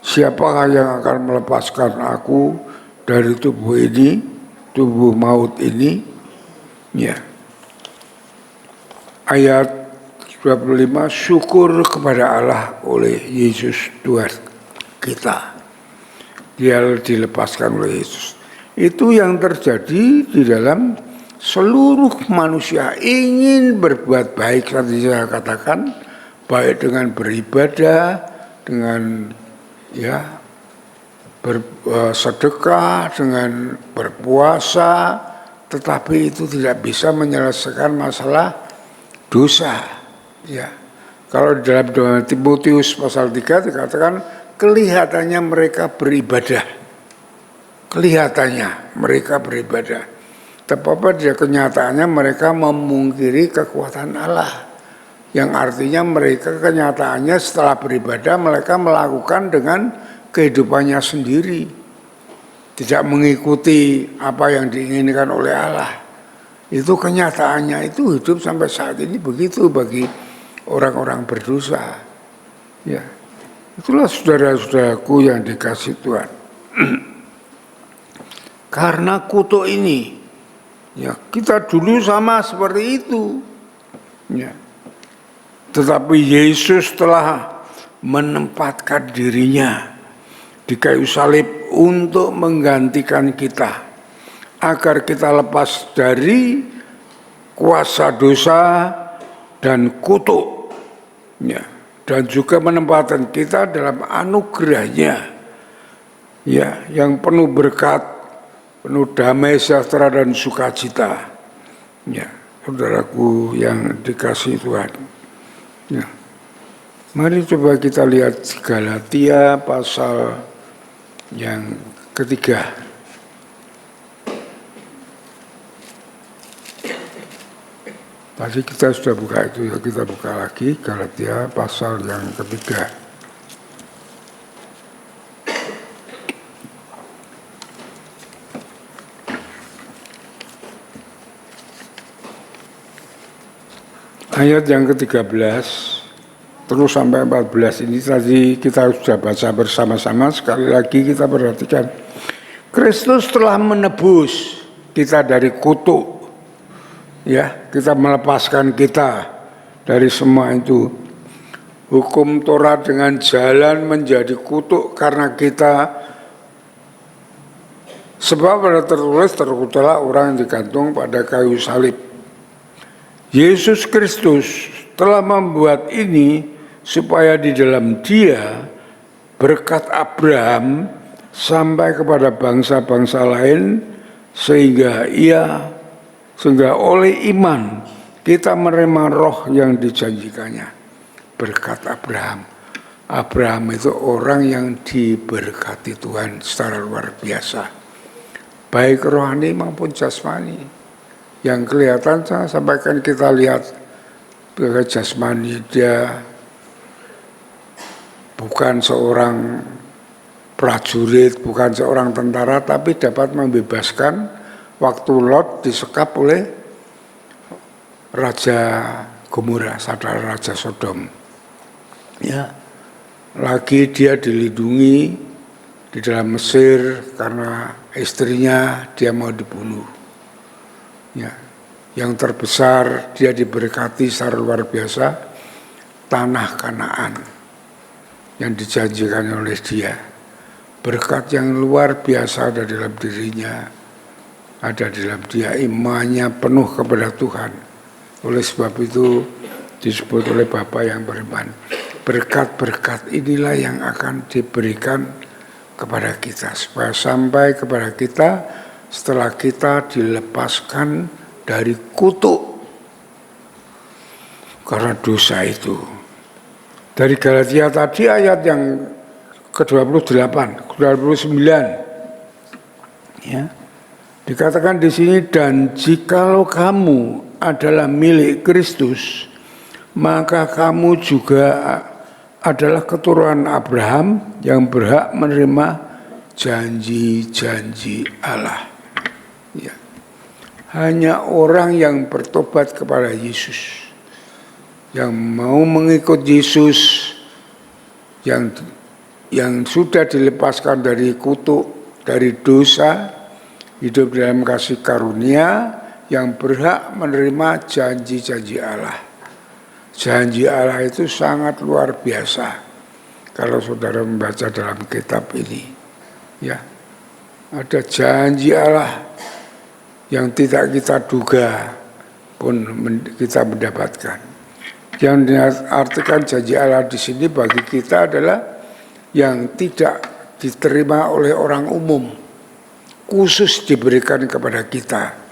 Siapakah yang akan melepaskan aku dari tubuh ini, tubuh maut ini? Ya. Ayat 25, syukur kepada Allah oleh Yesus Tuhan kita. Dia dilepaskan oleh Yesus. Itu yang terjadi di dalam seluruh manusia ingin berbuat baik, tadi saya katakan, baik dengan beribadah, dengan bersedekah, dengan berpuasa, tetapi itu tidak bisa menyelesaikan masalah dosa. Ya, kalau di dalam 2 Timotius pasal 3 dikatakan kelihatannya mereka beribadah. Kelihatannya mereka beribadah, tetapi di kenyataannya mereka memungkiri kekuatan Allah. Yang artinya mereka kenyataannya setelah beribadah mereka melakukan dengan kehidupannya sendiri, tidak mengikuti apa yang diinginkan oleh Allah. Itu kenyataannya, itu hidup sampai saat ini begitu bagi orang-orang berdosa. Ya, itulah saudara-saudaraku yang dikasih Tuhan. Karena kutuk ini, ya kita dulu sama seperti itu. Ya. Tetapi Yesus telah menempatkan dirinya di kayu salib untuk menggantikan kita, agar kita lepas dari kuasa dosa dan kutuk, ya, dan juga menempatkan kita dalam anugerahnya, ya, yang penuh berkat, penuh damai sejahtera dan sukacita. Ya, saudaraku yang dikasihi Tuhan. Ya. Mari coba kita lihat Galatia pasal yang ketiga. Tadi kita sudah buka itu, ya kita buka lagi Galatia pasal yang ketiga. Ayat yang ke-13 terus sampai 14 ini tadi kita sudah baca bersama-sama. Sekali lagi kita perhatikan, Kristus telah menebus kita dari kutuk, ya, kita melepaskan kita dari semua itu. Hukum Taurat dengan jalan menjadi kutuk karena kita, sebab ada tertulis, terkutuklah orang yang digantung pada kayu salib. Yesus Kristus telah membuat ini supaya di dalam Dia berkat Abraham sampai kepada bangsa-bangsa lain, sehingga oleh iman kita menerima roh yang dijanjikannya. Berkat Abraham. Abraham itu orang yang diberkati Tuhan secara luar biasa, baik rohani maupun jasmani. Yang kelihatan saya sampaikan, kita lihat berkat jasmani, dia bukan seorang prajurit, bukan seorang tentara, tapi dapat membebaskan waktu Lot disekap oleh Raja Gomora, saudara Raja Sodom. Ya, lagi dia dilindungi di dalam Mesir karena istrinya dia mau dibunuh. Ya, yang terbesar dia diberkati secara luar biasa, tanah Kanaan yang dijanjikan oleh dia. Berkat yang luar biasa ada dalam dirinya, ada dalam dia, imannya penuh kepada Tuhan. Oleh sebab itu disebut oleh Bapa yang beriman, berkat-berkat inilah yang akan diberikan kepada kita supaya sampai kepada kita setelah kita dilepaskan dari kutuk karena dosa itu. Dari Galatia tadi ayat yang ke-28, ke-29. Ya. Dikatakan di sini, dan jikalau kamu adalah milik Kristus, maka kamu juga adalah keturunan Abraham yang berhak menerima janji-janji Allah. Ya. Hanya orang yang bertobat kepada Yesus, yang mau mengikut Yesus, yang sudah dilepaskan dari kutuk, dari dosa, hidup dalam kasih karunia, yang berhak menerima janji-janji Allah. Janji Allah itu sangat luar biasa. Kalau saudara membaca dalam kitab ini, ya, ada janji Allah yang tidak kita duga pun kita mendapatkan. Yang diartikan janji Allah di sini bagi kita adalah yang tidak diterima oleh orang umum, khusus diberikan kepada kita.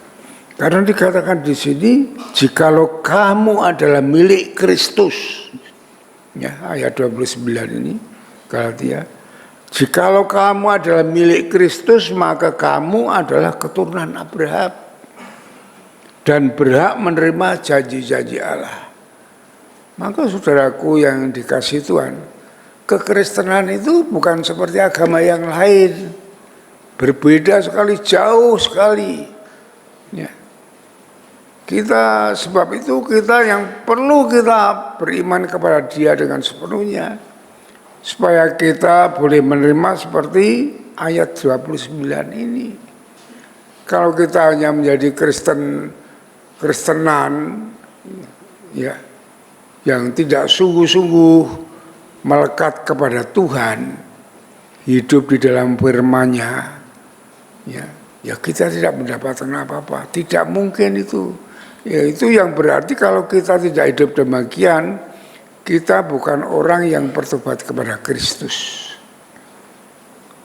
Karena dikatakan di sini, jikalau kamu adalah milik Kristus, ya, ayat 29 ini Galatia. Jikalau kamu adalah milik Kristus, maka kamu adalah keturunan Abraham dan berhak menerima janji-janji Allah. Maka saudaraku yang dikasih Tuhan, kekristenan itu bukan seperti agama yang lain, berbeda sekali, jauh sekali. Ya. Kita, sebab itu kita yang perlu kita beriman kepada Dia dengan sepenuhnya, supaya kita boleh menerima seperti ayat 29 ini. Kalau kita hanya menjadi Kristenan, ya, yang tidak sungguh-sungguh melekat kepada Tuhan, hidup di dalam firman-Nya, ya kita tidak mendapatkan apa-apa. Tidak mungkin itu. Ya, itu yang berarti kalau kita tidak hidup demikian, kita bukan orang yang bertobat kepada Kristus.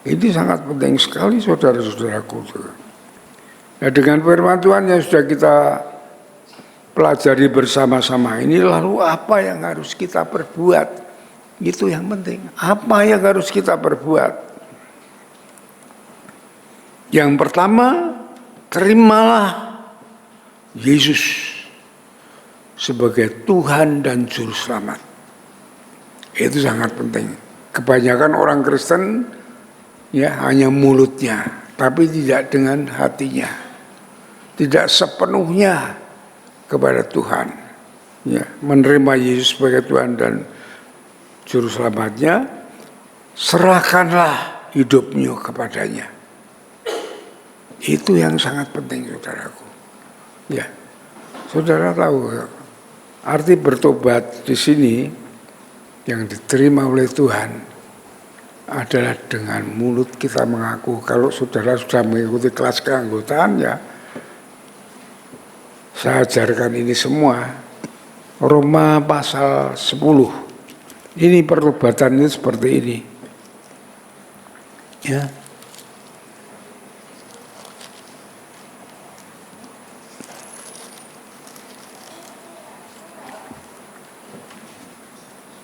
Ini sangat penting sekali, saudara-saudaraku. Nah, dengan firman Tuhan yang sudah kita pelajari bersama-sama ini, lalu apa yang harus kita perbuat? Itu yang penting. Apa yang harus kita perbuat? Yang pertama, terimalah Yesus sebagai Tuhan dan Juru Selamat. Itu sangat penting. Kebanyakan orang Kristen ya hanya mulutnya, tapi tidak dengan hatinya, tidak sepenuhnya kepada Tuhan. Ya, menerima Yesus sebagai Tuhan dan Juru Selamatnya, serahkanlah hidupmu kepadanya. Itu yang sangat penting, saudaraku. Ya, saudara tahu arti bertobat di sini yang diterima oleh Tuhan adalah dengan mulut kita mengaku. Kalau saudara sudah mengikuti kelas keanggotaan, ya saya ajarkan ini semua. Roma pasal 10. Ini pertobatan itu seperti ini. Ya.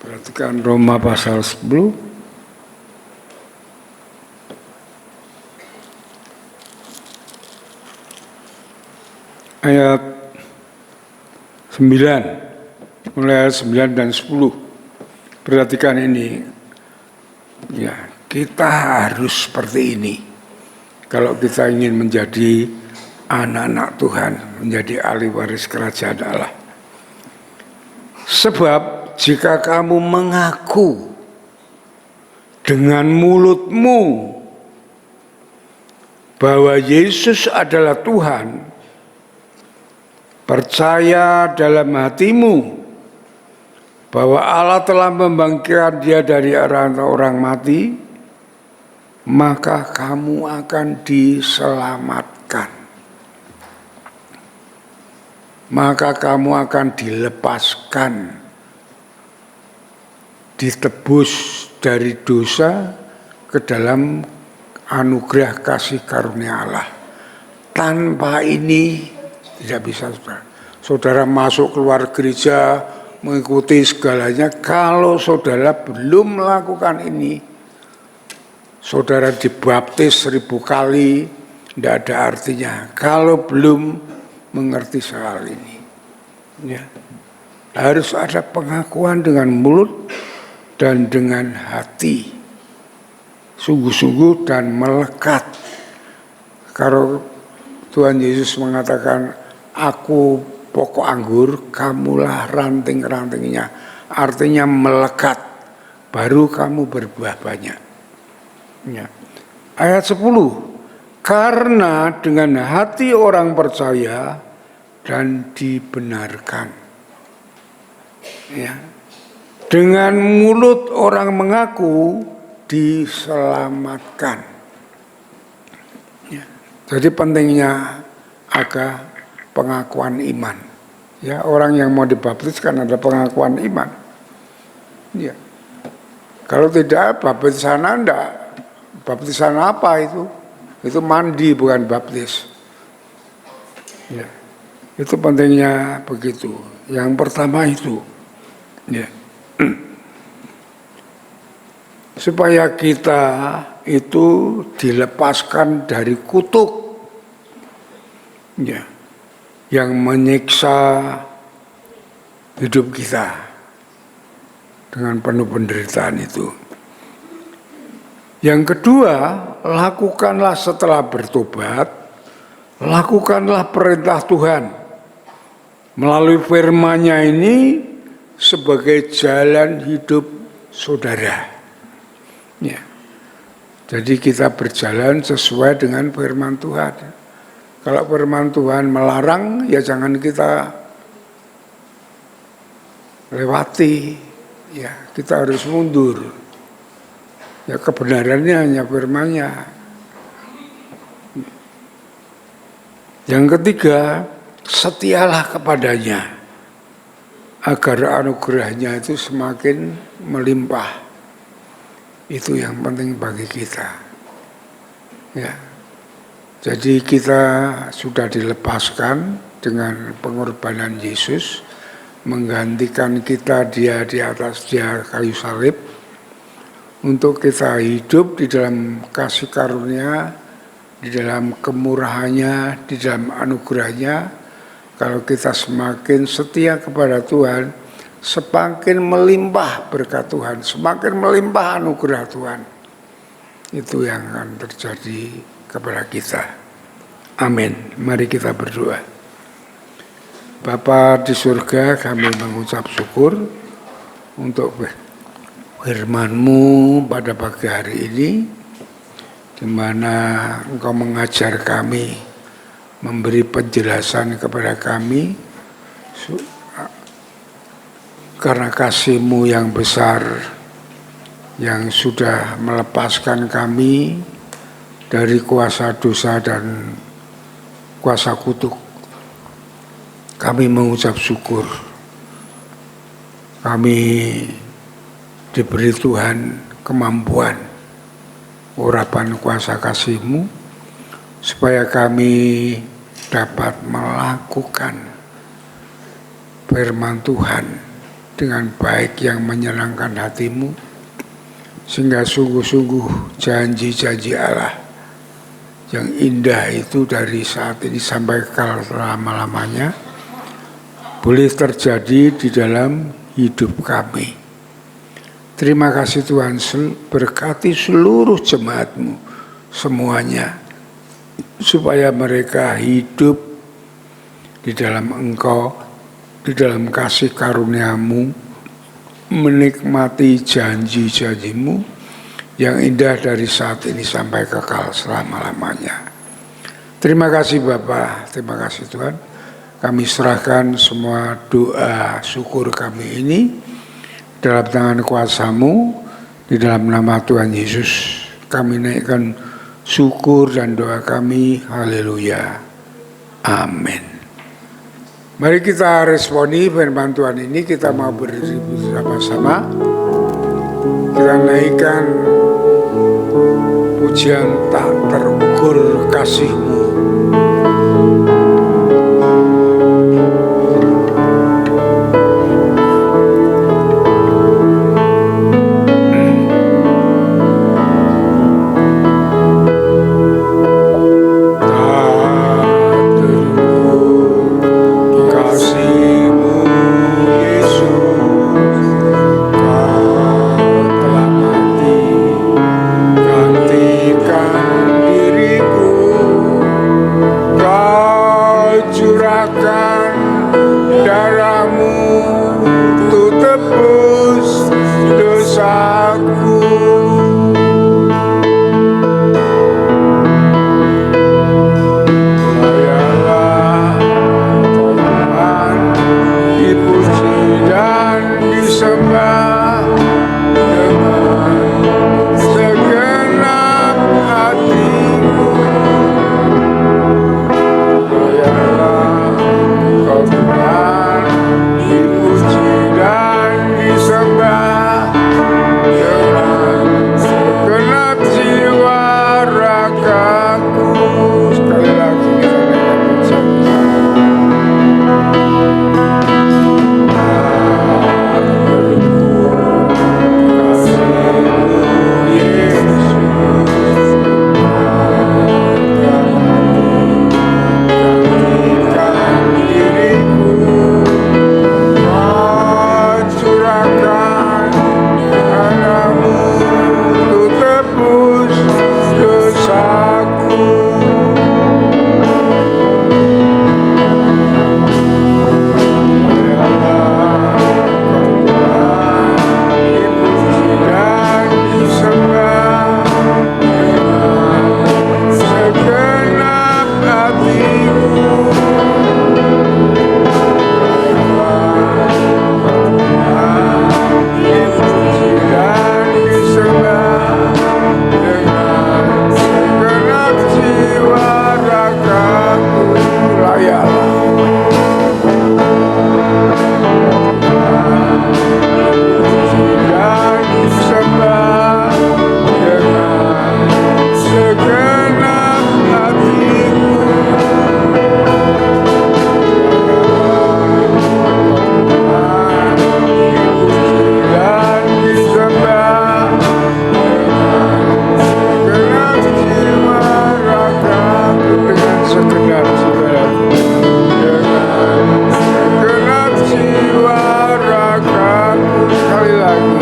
Perhatikan Roma pasal 10. Ayat 9. Mulai ayat 9 dan 10. Perhatikan ini. Ya, kita harus seperti ini. Kalau kita ingin menjadi anak-anak Tuhan, menjadi ahli waris kerajaan Allah. Sebab jika kamu mengaku dengan mulutmu bahwa Yesus adalah Tuhan, percaya dalam hatimu bahwa Allah telah membangkitkan Dia dari orang mati, maka kamu akan diselamatkan. Maka kamu akan dilepaskan, ditebus dari dosa ke dalam anugerah kasih karunia Allah. Tanpa ini tidak bisa, saudara. Saudara masuk keluar gereja, mengikuti segalanya. Kalau saudara belum melakukan ini, saudara dibaptis 1000 kali, tidak ada artinya. Kalau belum mengerti soal ini, ya. Harus ada pengakuan dengan mulut dan dengan hati, sungguh-sungguh dan melekat. Kalau Tuhan Yesus mengatakan, aku pokok anggur, kamulah ranting-rantingnya. Artinya melekat, baru kamu berbuah banyak. Ya. Ayat 10, karena dengan hati orang percaya dan dibenarkan. Ya. Dengan mulut orang mengaku diselamatkan. Ya. Jadi pentingnya ada pengakuan iman. Ya, orang yang mau dibaptis kan ada pengakuan iman. Ya. Kalau tidak, baptisan Anda, baptisan apa itu? Itu mandi bukan baptis. Ya. Itu pentingnya begitu. Yang pertama itu, ya. Supaya kita itu dilepaskan dari kutuk, ya, yang menyiksa hidup kita dengan penuh penderitaan itu. Yang kedua, lakukanlah setelah bertobat, lakukanlah perintah Tuhan melalui firman-Nya ini sebagai jalan hidup saudara. Ya. Jadi kita berjalan sesuai dengan firman Tuhan. Kalau firman Tuhan melarang, ya jangan kita lewati. Ya, kita harus mundur. Ya, kebenarannya hanya firman-Nya. Yang ketiga, setialah kepadanya agar anugerahnya itu semakin melimpah. Itu yang penting bagi kita. Ya. Jadi kita sudah dilepaskan dengan pengorbanan Yesus, menggantikan kita dia di atas dia kayu salib, untuk kita hidup di dalam kasih karunia, di dalam kemurahannya, di dalam anugerahnya. Kalau kita semakin setia kepada Tuhan, semakin melimpah berkat Tuhan, semakin melimpah anugerah Tuhan. Itu yang akan terjadi kepada kita. Amin. Mari kita berdoa. Bapa di surga, kami mengucap syukur untuk firman-Mu pada pagi hari ini, di mana Engkau mengajar kami, memberi penjelasan kepada kami, karena kasih-Mu yang besar yang sudah melepaskan kami dari kuasa dosa dan kuasa kutuk. Kami mengucap syukur. Kami diberi Tuhan kemampuan, urapan kuasa kasih-Mu, supaya kami dapat melakukan firman Tuhan dengan baik yang menyenangkan hati-Mu, sehingga sungguh-sungguh janji-janji Allah yang indah itu dari saat ini sampai kekal selama-lamanya boleh terjadi di dalam hidup kami. Terima kasih Tuhan, berkati seluruh jemaat-Mu semuanya, supaya mereka hidup di dalam Engkau, di dalam kasih karunia-Mu, menikmati janji-janji-Mu yang indah dari saat ini sampai kekal selama-lamanya. Terima kasih Bapa, terima kasih Tuhan. Kami serahkan semua doa syukur kami ini dalam tangan kuasa-Mu, di dalam nama Tuhan Yesus. Kami naikkan syukur dan doa kami. Haleluya. Amin. Mari kita responi firman Tuhan ini. Kita mau berdiri bersama-sama. Kita naikkan pujian tak terukur kasih-Mu. dosaku. Layalah Tuhan, dipuji dan disembah dengan segenap hatiku. Layalah Tuhan, dipuji dan disembah dengan segenap jiwa ragaku. Sekali lagi kita naikkan pujian. Kasih-Mu Yesus, gantikan diriku, curahkan darah-Mu untuk tebus dosaku. Dipuji dan disembah dengan segenap hatiku. Dipuji dan disembah dengan segenap jiwa ragaku. Layalah dan disembah dengan segenap hatiku. Dipuji dan disembah dengan segenap jiwa ragaku. Dengan segenap jiwa ragaku. Dengan segenap jiwa ragaku. Sekali lagi.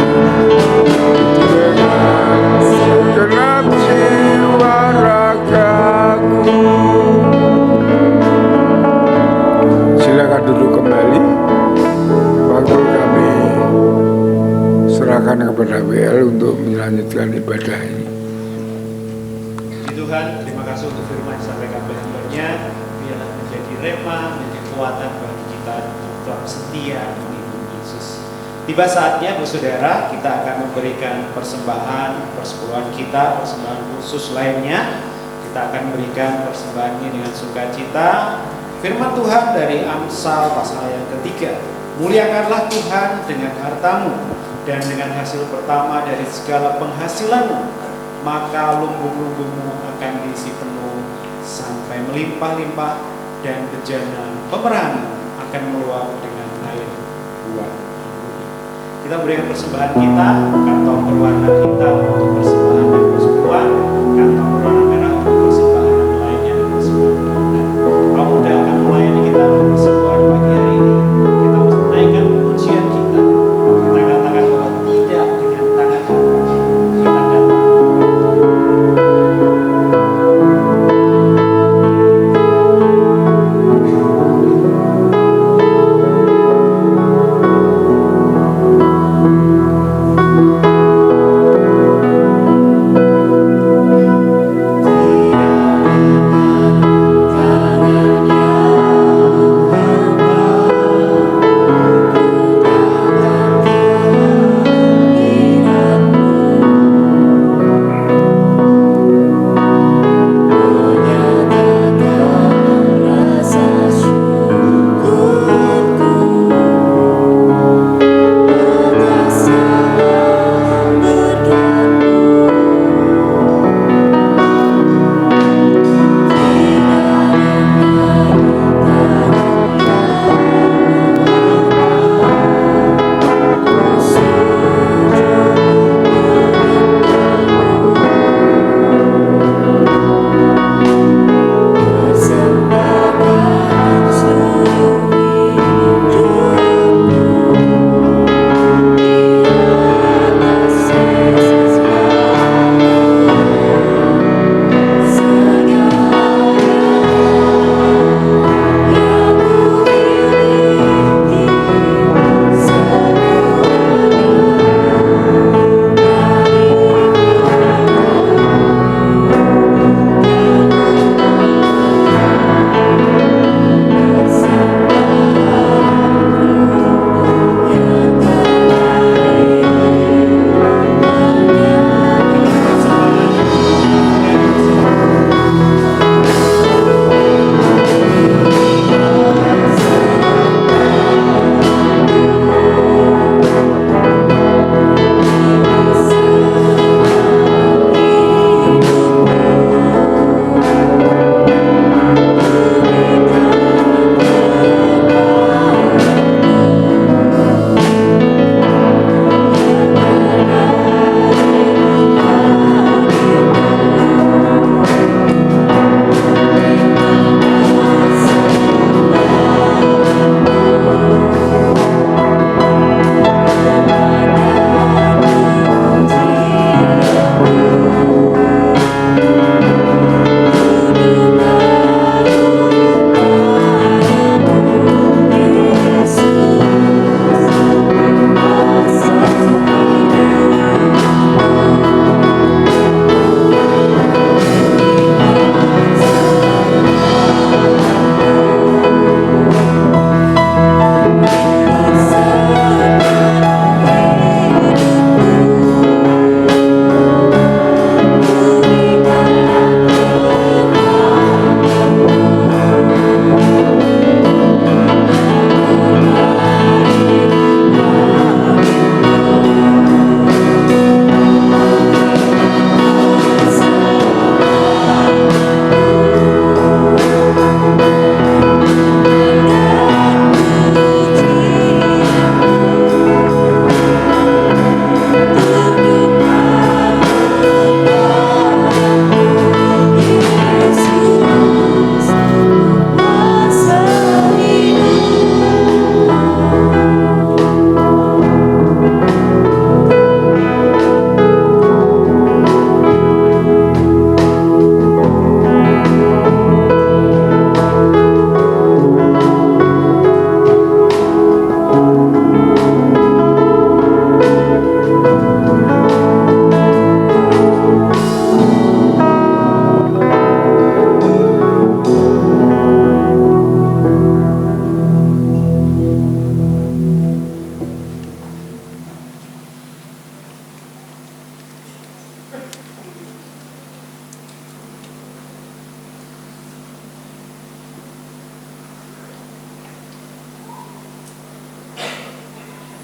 Dengan segenap jiwa ragaku. Silakan duduk kembali. Waktu kami serahkan kepada WL untuk melanjutkan ibadah ini. Puji Tuhan, terima kasih untuk firman yang disampaikan oleh hamba-Nya. Biarlah menjadi rema, menjadi kekuatan bagi kita untuk tetap setia mengikuti Yesus. Tiba saatnya, Bu Saudara, kita akan memberikan persembahan, persepuluhan kita, persembahan khusus lainnya. Kita akan memberikan persembahan ini dengan sukacita. Firman Tuhan dari Amsal pasal yang ketiga. Muliakanlah Tuhan dengan hartamu dan dengan hasil pertama dari segala penghasilanmu, maka lumbung-lumbungmu akan diisi penuh sampai melimpah-limpah, dan bejana pemerahanmu akan meluap dengan air buah anggur. Kita berikan persembahan kita, kantong berwarna hitam untuk persembahan dan persekutuan, kantong berwarna merah untuk persembahan yang lainnya dan persembahan Tuhan. Kaum muda akan melayani kita untuk persembahan pagi hari ini. Kita harus naikkan pujian kita. Kita katakan bahwa tidak dengan tangan kita datang.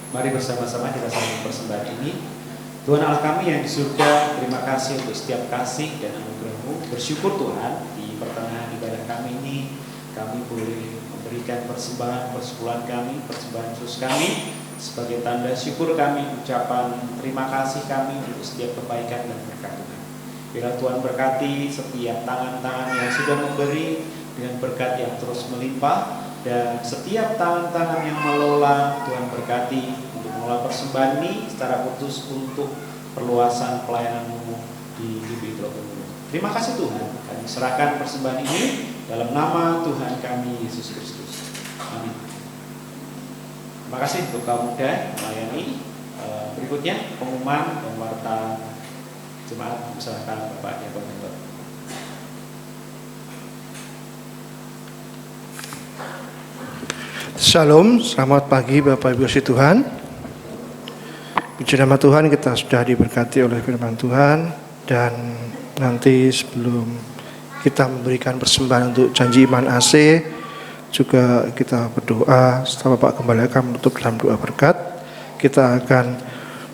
Mari bersama-sama kita sambung persembahan ini. Tuhan Allah kami yang di surga, terima kasih untuk setiap kasih dan anugerah-Mu. Bersyukur Tuhan, di pertengahan ibadah kami ini, kami boleh memberikan persembahan persepuluhan kami, persembahan khusus kami, sebagai tanda syukur kami, ucapan terima kasih kami untuk setiap kebaikan dan berkat Tuhan. Biarlah Tuhan berkati setiap tangan-tangan yang sudah memberi dengan berkat yang terus melimpah, dan setiap tangan-tangan yang mengelola, Tuhan berkati untuk mengelola persembahan ini secara khusus untuk perluasan pelayanan-Mu di GBI Trogongkuro. Terima kasih Tuhan, kami serahkan persembahan ini dalam nama Tuhan kami Yesus Kristus. Amin. Terima kasih untuk kaum muda melayani. Berikutnya pengumuman dan warta jemaat, misalkan Bapak Diakon Hendro. Shalom, selamat pagi Bapak Ibu kasih Tuhan. Puji nama Tuhan, kita sudah diberkati oleh firman Tuhan. Dan nanti sebelum kita memberikan persembahan untuk janji iman AC, juga kita berdoa. Setelah Bapak kembali akan menutup dalam doa berkat, kita akan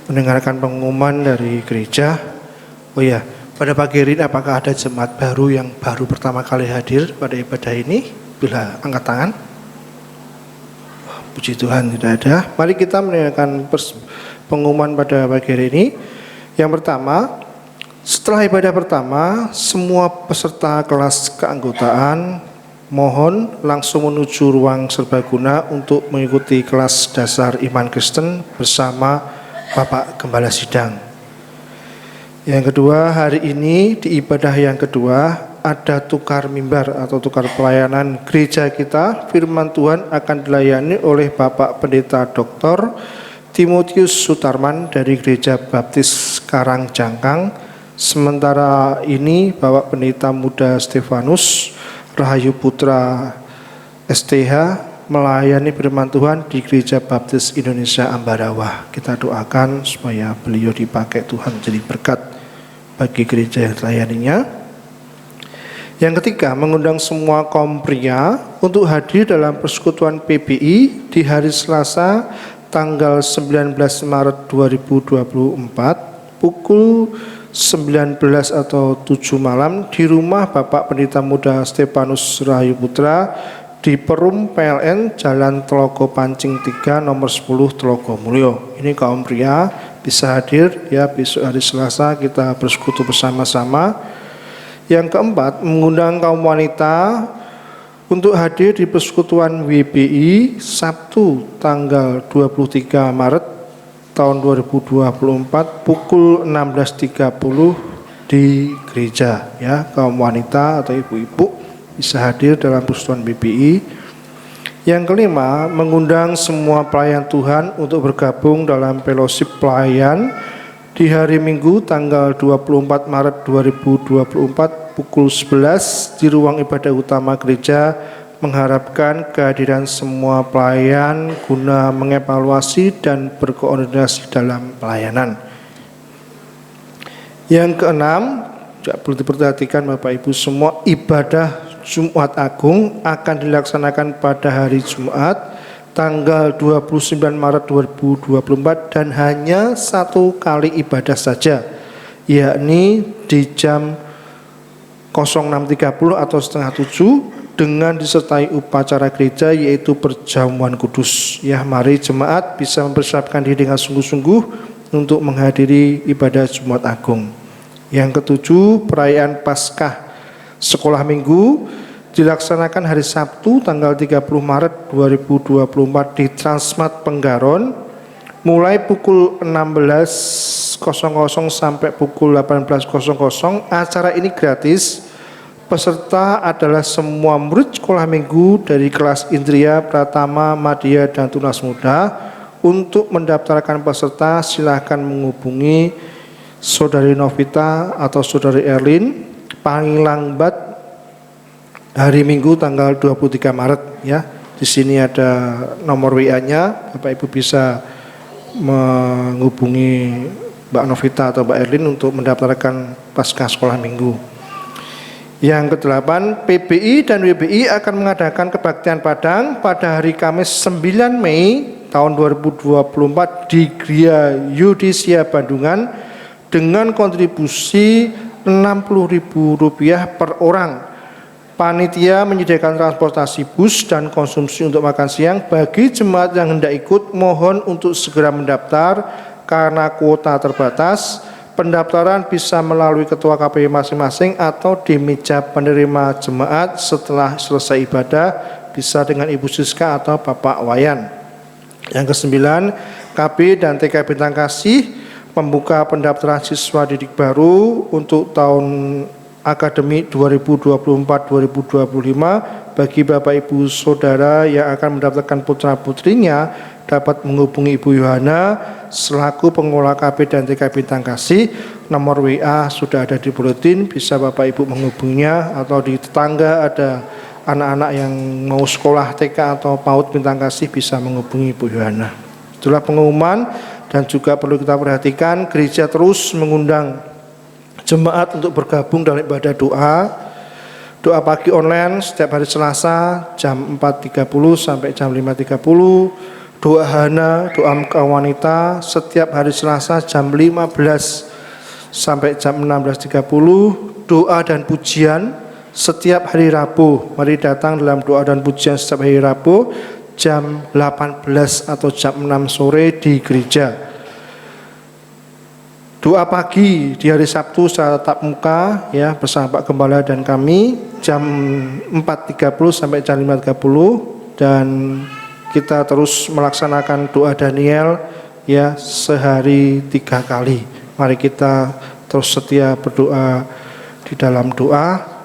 mendengarkan pengumuman dari gereja. Oh ya, pada pagi hari ini apakah ada jemaat baru yang baru pertama kali hadir pada ibadah ini? Bila angkat tangan. Puji Tuhan, tidak ada. Mari kita mendengarkan pengumuman pada pagi hari ini. Yang pertama, setelah ibadah pertama, semua peserta kelas keanggotaan mohon langsung menuju ruang serbaguna untuk mengikuti kelas dasar iman Kristen bersama Bapak Gembala Sidang. Yang kedua, hari ini di ibadah yang kedua ada tukar mimbar atau tukar pelayanan gereja kita. Firman Tuhan akan dilayani oleh Bapak Pendeta Dr. Timotius Sutarman dari Gereja Baptis Karangjangkang. Sementara ini Bapak Pendeta Muda Stefanus Rahayu Putra STH melayani firman Tuhan di Gereja Baptis Indonesia Ambarawa. Kita doakan supaya beliau dipakai Tuhan jadi berkat bagi gereja yang dilayaninya. Yang ketiga, mengundang semua kaum pria untuk hadir dalam persekutuan PBI di hari Selasa tanggal 19 Maret 2024 pukul 19 atau 7 malam di rumah Bapak Pendeta Muda Stefanus Rahayu Putra di Perum PLN Jalan Telogo Pancing 3 nomor 10 Telogo Mulyo. Ini kaum pria bisa hadir ya, besok hari Selasa kita bersekutu bersama-sama. Yang keempat, mengundang kaum wanita untuk hadir di persekutuan WBI Sabtu tanggal 23 Maret tahun 2024 pukul 16.30 di gereja ya. Kaum wanita atau ibu-ibu bisa hadir dalam persekutuan WBI. Yang kelima, mengundang semua pelayan Tuhan untuk bergabung dalam fellowship pelayan di hari Minggu tanggal 24 Maret 2024 pukul 11 di ruang ibadah utama gereja, mengharapkan kehadiran semua pelayan guna mengevaluasi dan berkoordinasi dalam pelayanan. Yang keenam, juga perlu diperhatikan Bapak Ibu semua, ibadah Jumat Agung akan dilaksanakan pada hari Jumat tanggal 29 Maret 2024 dan hanya satu kali ibadah saja, yakni di jam 06.30 atau setengah 7 dengan disertai upacara gereja yaitu perjamuan kudus. Ya, mari jemaat bisa mempersiapkan diri dengan sungguh-sungguh untuk menghadiri ibadah Jumat Agung. Yang ketujuh, perayaan Paskah Sekolah Minggu dilaksanakan hari Sabtu tanggal 30 Maret 2024 di Transmart Penggaron mulai pukul 16.00 sampai pukul 18.00. Acara ini gratis. Peserta adalah semua murid sekolah minggu dari kelas Indria, Pratama, Madya, dan Tunas Muda. Untuk mendaftarkan peserta silakan menghubungi Saudari Novita atau Saudari Erlin paling lambat hari Minggu tanggal 23 Maret ya. Di sini ada nomor WA-nya, Bapak Ibu bisa menghubungi Mbak Novita atau Mbak Erlin untuk mendaftarkan Paskah Sekolah Minggu. Yang kedelapan, PBI dan WBI akan mengadakan kebaktian Padang pada hari Kamis 9 Mei tahun 2024 di Gria Yudisia Bandungan dengan kontribusi Rp60.000 per orang. Panitia menyediakan transportasi bus dan konsumsi untuk makan siang. Bagi jemaat yang hendak ikut, mohon untuk segera mendaftar karena kuota terbatas. Pendaftaran bisa melalui ketua KPI masing-masing atau di meja penerima jemaat setelah selesai ibadah, bisa dengan Ibu Siska atau Bapak Wayan. Yang kesembilan, KB dan TK Bintang Kasih membuka pendaftaran siswa didik baru untuk tahun akademik 2024-2025 bagi Bapak Ibu Saudara yang akan mendaftarkan putra-putrinya dapat menghubungi Ibu Yohana selaku pengelola KB dan TK Bintang Kasih. Nomor WA sudah ada di buletin, bisa Bapak Ibu menghubunginya, atau di tetangga ada anak-anak yang mau sekolah TK atau PAUD Bintang Kasih bisa menghubungi Ibu Yohana. Itulah pengumuman, dan juga perlu kita perhatikan gereja terus mengundang jemaat untuk bergabung dalam ibadah doa pagi online setiap hari Selasa jam 4.30 sampai jam 5.30. Doa Hana, doa muka wanita setiap hari Selasa jam 15 sampai jam 16.30. Doa dan pujian setiap hari Rabu. Mari datang dalam doa dan pujian setiap hari Rabu jam 18 atau jam 6 sore di gereja. Doa pagi di hari Sabtu secara tatap muka ya bersama Pak Gembala dan kami jam 4.30 sampai jam 5.30, dan kita terus melaksanakan doa Daniel ya sehari 3 kali. Mari kita terus setia berdoa di dalam doa.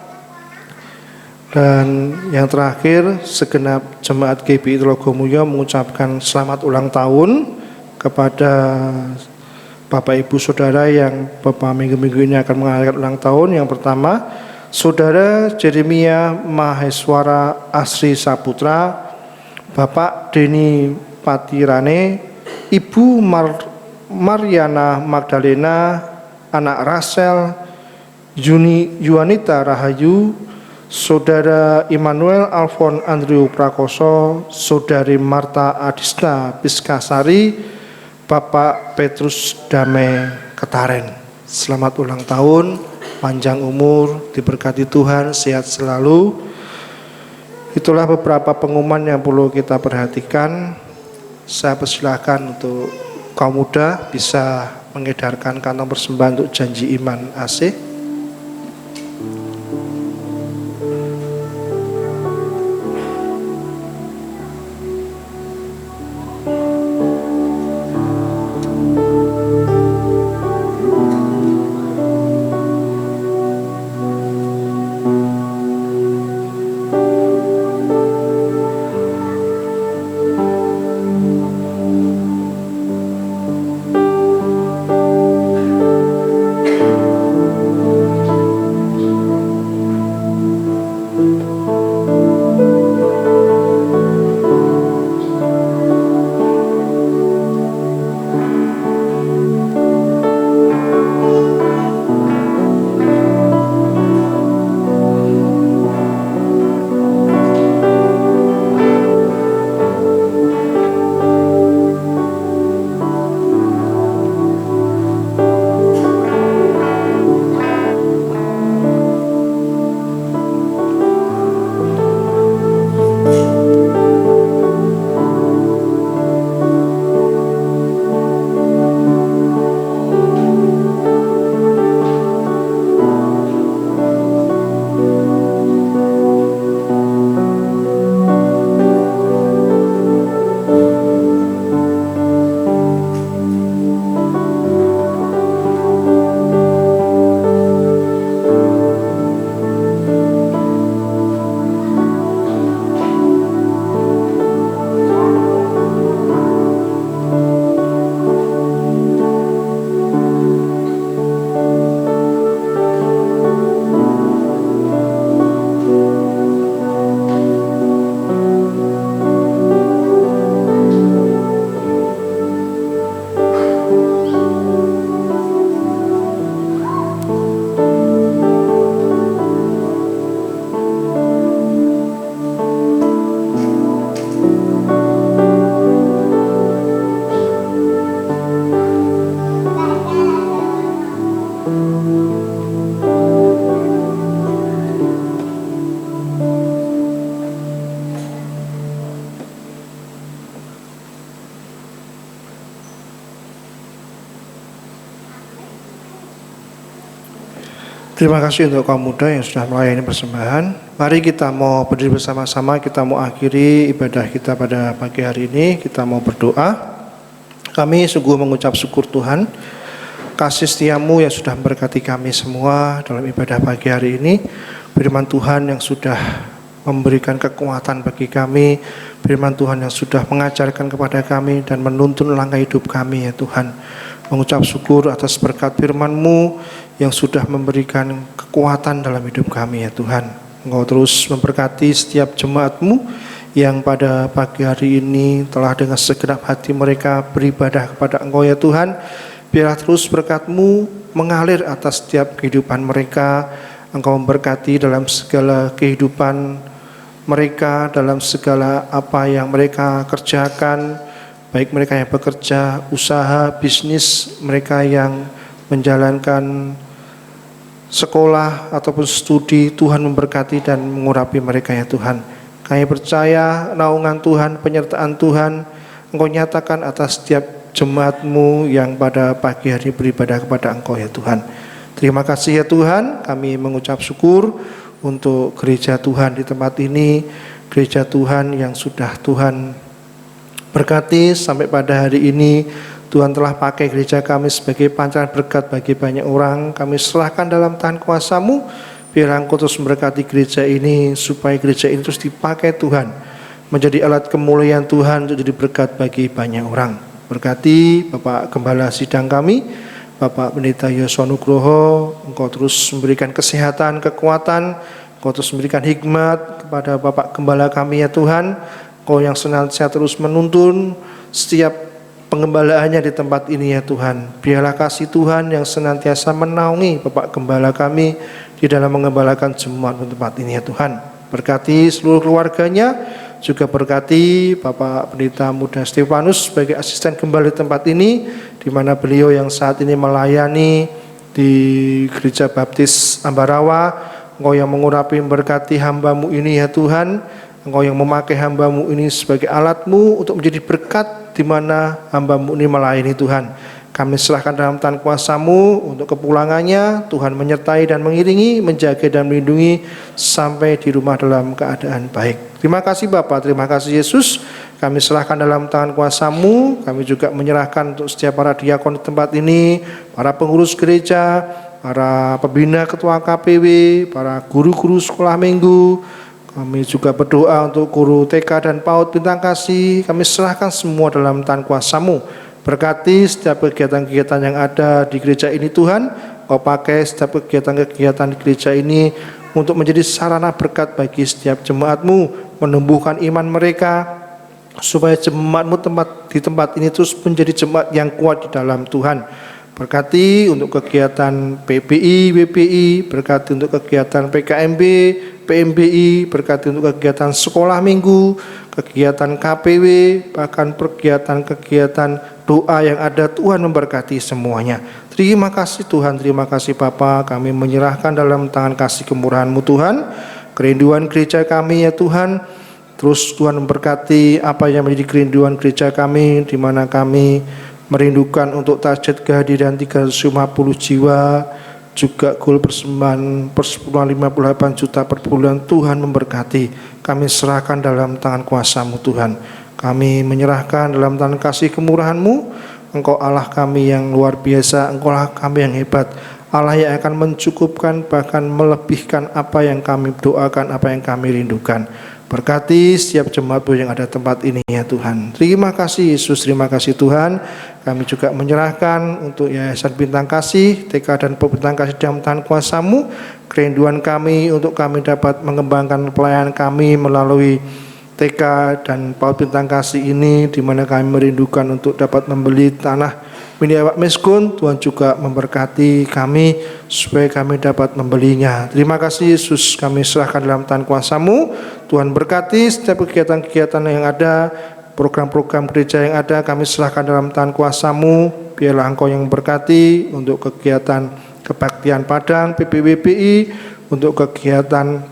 Dan yang terakhir, segenap jemaat GBI Telogomulyo mengucapkan selamat ulang tahun kepada Bapak Ibu Saudara yang beberapa minggu-minggu ini akan merayakan ulang tahun. Yang pertama, Saudara Jeremia Maheswara Asri Saputra, Bapak Deni Patirane, Ibu Mariana Magdalena, anak Rasel Yuanita Rahayu, Saudara Immanuel Alfon Andrew Prakoso, Saudari Marta Adista Piskasari, Bapak Petrus Dame Ketaren. Selamat ulang tahun, panjang umur, diberkati Tuhan, sehat selalu. Itulah beberapa pengumuman yang perlu kita perhatikan. Saya persilahkan untuk kaum muda bisa mengedarkan kantong persembahan untuk janji iman AC. Terima kasih untuk kaum muda yang sudah melayani persembahan. Mari kita mau berdiri bersama-sama, kita mau akhiri ibadah kita pada pagi hari ini. Kita mau berdoa. Kami sungguh mengucap syukur Tuhan, kasih setiamu yang sudah memberkati kami semua dalam ibadah pagi hari ini. Firman Tuhan yang sudah memberikan kekuatan bagi kami, firman Tuhan yang sudah mengajarkan kepada kami dan menuntun langkah hidup kami ya Tuhan. Mengucap syukur atas berkat firman-Mu yang sudah memberikan kekuatan dalam hidup kami ya Tuhan. Engkau terus memberkati setiap jemaat-Mu yang pada pagi hari ini telah dengan segenap hati mereka beribadah kepada Engkau ya Tuhan. Biarlah terus berkat-Mu mengalir atas setiap kehidupan mereka. Engkau memberkati dalam segala kehidupan mereka, dalam segala apa yang mereka kerjakan, baik mereka yang bekerja, usaha, bisnis, mereka yang menjalankan sekolah ataupun studi. Tuhan memberkati dan mengurapi mereka ya Tuhan. Kami percaya naungan Tuhan, penyertaan Tuhan Engkau nyatakan atas setiap jemaat-Mu yang pada pagi hari beribadah kepada Engkau ya Tuhan. Terima kasih ya Tuhan, kami mengucap syukur untuk gereja Tuhan di tempat ini, gereja Tuhan yang sudah Tuhan berkati sampai pada hari ini. Tuhan telah pakai gereja kami sebagai pancaran berkat bagi banyak orang. Kami serahkan dalam tangan kuasa-Mu. Biar Engkau terus memberkati gereja ini, supaya gereja ini terus dipakai Tuhan menjadi alat kemuliaan Tuhan untuk jadi berkat bagi banyak orang. Berkati Bapak Gembala sidang kami, Bapak Pendeta Yosua Nugroho. Engkau terus memberikan kesehatan, kekuatan. Engkau terus memberikan hikmat kepada Bapak Gembala kami ya Tuhan. Engkau yang senantiasa terus menuntun setiap pengembalaannya di tempat ini ya Tuhan. Biarlah kasih Tuhan yang senantiasa menaungi Bapak Gembala kami di dalam mengembalakan jemaat di tempat ini ya Tuhan. Berkati seluruh keluarganya, juga berkati Bapak Pendeta Muda Stefanus sebagai asisten gembala di tempat ini, di mana beliau yang saat ini melayani di Gereja Baptis Ambarawa. Engkau yang mengurapi memberkati hamba-Mu ini ya Tuhan. Engkau yang memakai hamba-Mu ini sebagai alat-Mu untuk menjadi berkat di mana hamba-Mu ini melayani Tuhan. Kami serahkan dalam tangan kuasa-Mu untuk kepulangannya. Tuhan menyertai dan mengiringi, menjaga dan melindungi sampai di rumah dalam keadaan baik. Terima kasih Bapa, terima kasih Yesus. Kami serahkan dalam tangan kuasa-Mu. Kami juga menyerahkan untuk setiap para diakon di tempat ini, para pengurus gereja, para pembina ketua KPW, para guru-guru sekolah minggu. Kami juga berdoa untuk guru TK dan PAUD Bintang Kasih. Kami serahkan semua dalam tangan kuasa-Mu. Berkati setiap kegiatan-kegiatan yang ada di gereja ini Tuhan. Kau pakai setiap kegiatan-kegiatan di gereja ini untuk menjadi sarana berkat bagi setiap jemaat-Mu, menumbuhkan iman mereka, supaya jemaat-Mu di tempat ini terus menjadi jemaat yang kuat di dalam Tuhan. Berkati untuk kegiatan PBI, WPI, berkati untuk kegiatan PKMB, PMBI, berkati untuk kegiatan sekolah minggu, kegiatan KPW, bahkan kegiatan doa yang ada. Tuhan memberkati semuanya. Terima kasih Tuhan, terima kasih Bapa. Kami menyerahkan dalam tangan kasih kemurahan-Mu Tuhan, kerinduan gereja kami ya Tuhan. Terus Tuhan memberkati apa yang menjadi kerinduan gereja kami, di mana kami merindukan untuk target kehadiran 350 jiwa, juga goal persembahan persepuluhan 58 juta per bulan. Tuhan memberkati. Kami serahkan dalam tangan kuasa-Mu Tuhan. Kami menyerahkan dalam tangan kasih kemurahan-Mu. Engkau Allah kami yang luar biasa, Engkau Allah kami yang hebat, Allah yang akan mencukupkan bahkan melebihkan apa yang kami doakan, apa yang kami rindukan. Berkati setiap jemaat-Mu yang ada tempat ini ya Tuhan. Terima kasih Yesus, terima kasih Tuhan. Kami juga menyerahkan untuk Yayasan Bintang Kasih, TK dan Bintang Kasih dalam tangan kuasa-Mu. Kerinduan kami untuk kami dapat mengembangkan pelayanan kami melalui TK dan PAUD Bintang Kasih ini, di mana kami merindukan untuk dapat membeli tanah milik awak miskin. Tuhan juga memberkati kami supaya kami dapat membelinya. Terima kasih Yesus, kami serahkan dalam tangan kuasa-Mu. Tuhan berkati setiap kegiatan-kegiatan yang ada, program-program gereja yang ada, kami serahkan dalam tangan kuasa-Mu. Biarlah Engkau yang berkati untuk kegiatan kebaktian Padang, PPWPI, untuk kegiatan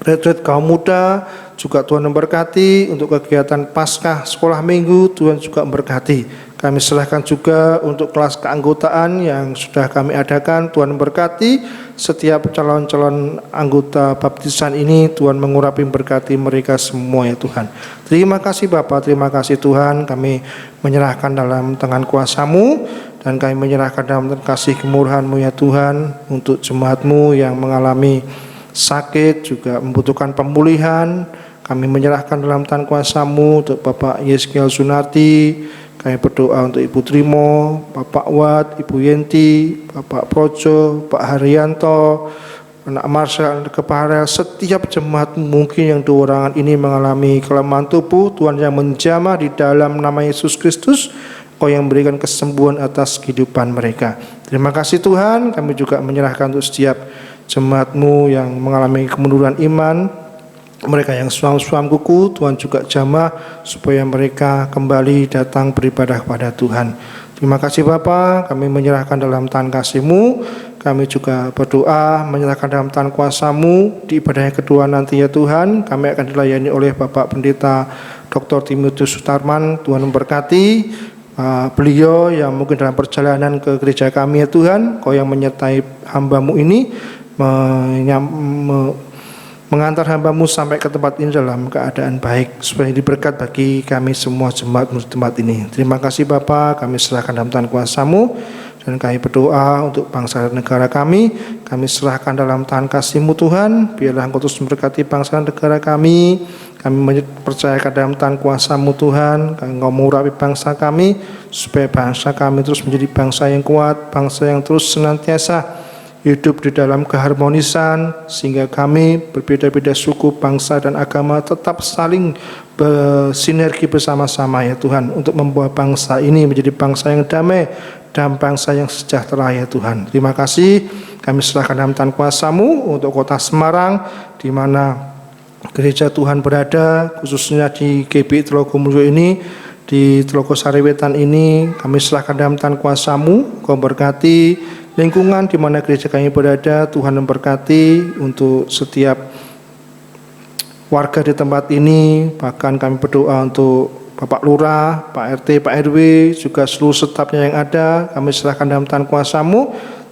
retreat kaum muda, juga Tuhan memberkati untuk kegiatan Paskah sekolah minggu. Tuhan juga memberkati. Kami serahkan juga untuk kelas keanggotaan yang sudah kami adakan. Tuhan berkati setiap calon-calon anggota baptisan ini. Tuhan mengurapi berkati mereka semua ya Tuhan. Terima kasih Bapa, terima kasih Tuhan. Kami menyerahkan dalam tangan kuasa-Mu dan kami menyerahkan dalam kasih kemurahan-Mu ya Tuhan untuk jemaat-Mu yang mengalami sakit juga membutuhkan pemulihan. Kami menyerahkan dalam tangan kuasa-Mu untuk Bapak Yeskiel Sunarti. Kami berdoa untuk Ibu Trimo, Bapak Wat, Ibu Yenti, Bapak Projo, Pak Haryanto, anak Marcel, Keparel, setiap jemaat mungkin yang dua-orangan ini mengalami kelemahan tubuh. Tuhan yang menjamah di dalam nama Yesus Kristus, Kau yang berikan kesembuhan atas kehidupan mereka. Terima kasih Tuhan. Kami juga menyerahkan untuk setiap jemaat-Mu yang mengalami kemunduran iman, mereka yang suam-suam kuku, Tuhan juga jamah supaya mereka kembali datang beribadah kepada Tuhan. Terima kasih Bapa, kami menyerahkan dalam tangan kasih-Mu. Kami juga berdoa menyerahkan dalam tangan kuasa-Mu di ibadahnya kedua nanti ya Tuhan. Kami akan dilayani oleh Bapak Pendeta Dr. Timotius Sutarman. Tuhan memberkati beliau yang mungkin dalam perjalanan ke gereja kami ya Tuhan. Kau yang menyertai hamba-Mu ini mengantar hamba-Mu sampai ke tempat ini dalam keadaan baik, supaya diberkat bagi kami semua jemaat di tempat ini. Terima kasih Bapa, kami serahkan dalam tangan kuasa-Mu, dan kami berdoa untuk bangsa dan negara kami. Kami serahkan dalam tangan kasih-Mu Tuhan, biarlah Engkau terus memberkati bangsa dan negara kami. Kami percayakan dalam tangan kuasa-Mu Tuhan, Engkau mengurapi bangsa kami, supaya bangsa kami terus menjadi bangsa yang kuat, bangsa yang terus senantiasa hidup di dalam keharmonisan, sehingga kami berbeda-beda suku, bangsa dan agama tetap saling bersinergi bersama-sama ya Tuhan, untuk membawa bangsa ini menjadi bangsa yang damai dan bangsa yang sejahtera ya Tuhan. Terima kasih, kami serahkan dalam tangan kuasa-Mu untuk kota Semarang, di mana gereja Tuhan berada, khususnya di GBI Telogomulyo ini, di Telogo Sariwetan ini. Kami serahkan dalam tangan kuasa-Mu, Kau berkati lingkungan di mana gereja kami berada. Tuhan memberkati untuk setiap warga di tempat ini. Bahkan kami berdoa untuk Bapak Lurah, Pak RT, Pak RW, juga seluruh stafnya yang ada. Kami serahkan dalam tangan kuasa-Mu.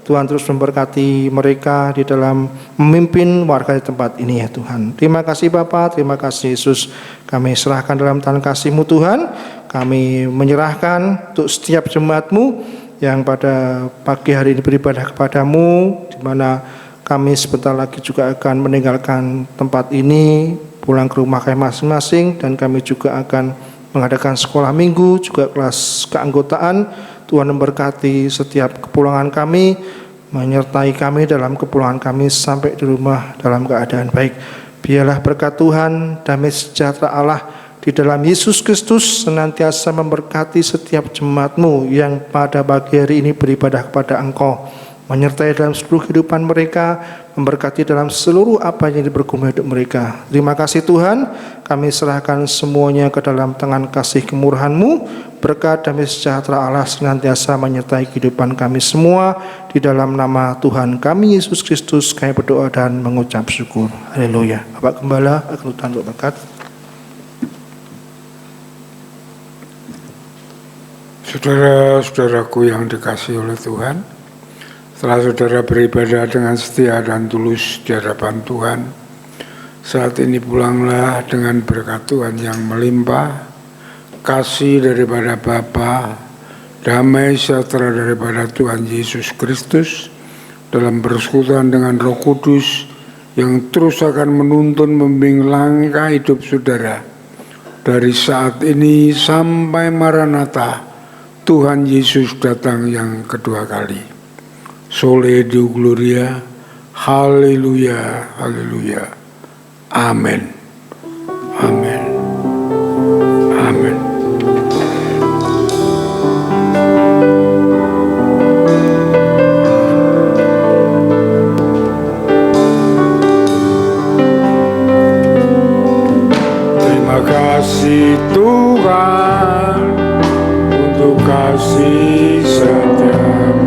Tuhan terus memberkati mereka di dalam memimpin warga di tempat ini ya Tuhan. Terima kasih Bapa, terima kasih Yesus. Kami serahkan dalam tangan kasih-Mu Tuhan. Kami menyerahkan untuk setiap jemaat-Mu yang pada pagi hari ini beribadah kepada-Mu, di mana kami sebentar lagi juga akan meninggalkan tempat ini, pulang ke rumah kami masing-masing, dan kami juga akan mengadakan sekolah minggu, juga kelas keanggotaan. Tuhan memberkati setiap kepulangan kami, menyertai kami dalam kepulangan kami sampai di rumah dalam keadaan baik. Biarlah berkat Tuhan, damai sejahtera Allah di dalam Yesus Kristus senantiasa memberkati setiap jemaat-Mu yang pada pagi hari ini beribadah kepada Engkau, menyertai dalam seluruh kehidupan mereka, memberkati dalam seluruh apa yang dibergumul hidup mereka. Terima kasih Tuhan, kami serahkan semuanya ke dalam tangan kasih kemurahan-Mu. Berkat damai sejahtera Allah senantiasa menyertai kehidupan kami semua. Di dalam nama Tuhan kami Yesus Kristus kami berdoa dan mengucap syukur. Haleluya. Bapak Gembala, aku Tuhan berkat. Saudara-saudaraku yang dikasihi oleh Tuhan, setelah saudara beribadah dengan setia dan tulus di hadapan Tuhan, saat ini pulanglah dengan berkat Tuhan yang melimpah, kasih daripada Bapa, damai sejahtera daripada Tuhan Yesus Kristus, dalam persekutuan dengan Roh Kudus yang terus akan menuntun membimbing langkah hidup saudara dari saat ini sampai Maranatha, Tuhan Yesus datang yang kedua kali. Sole Deo Gloria, haleluya, haleluya, amin, amin, amin. Terima kasih Tuhan untuk kasih setiamu.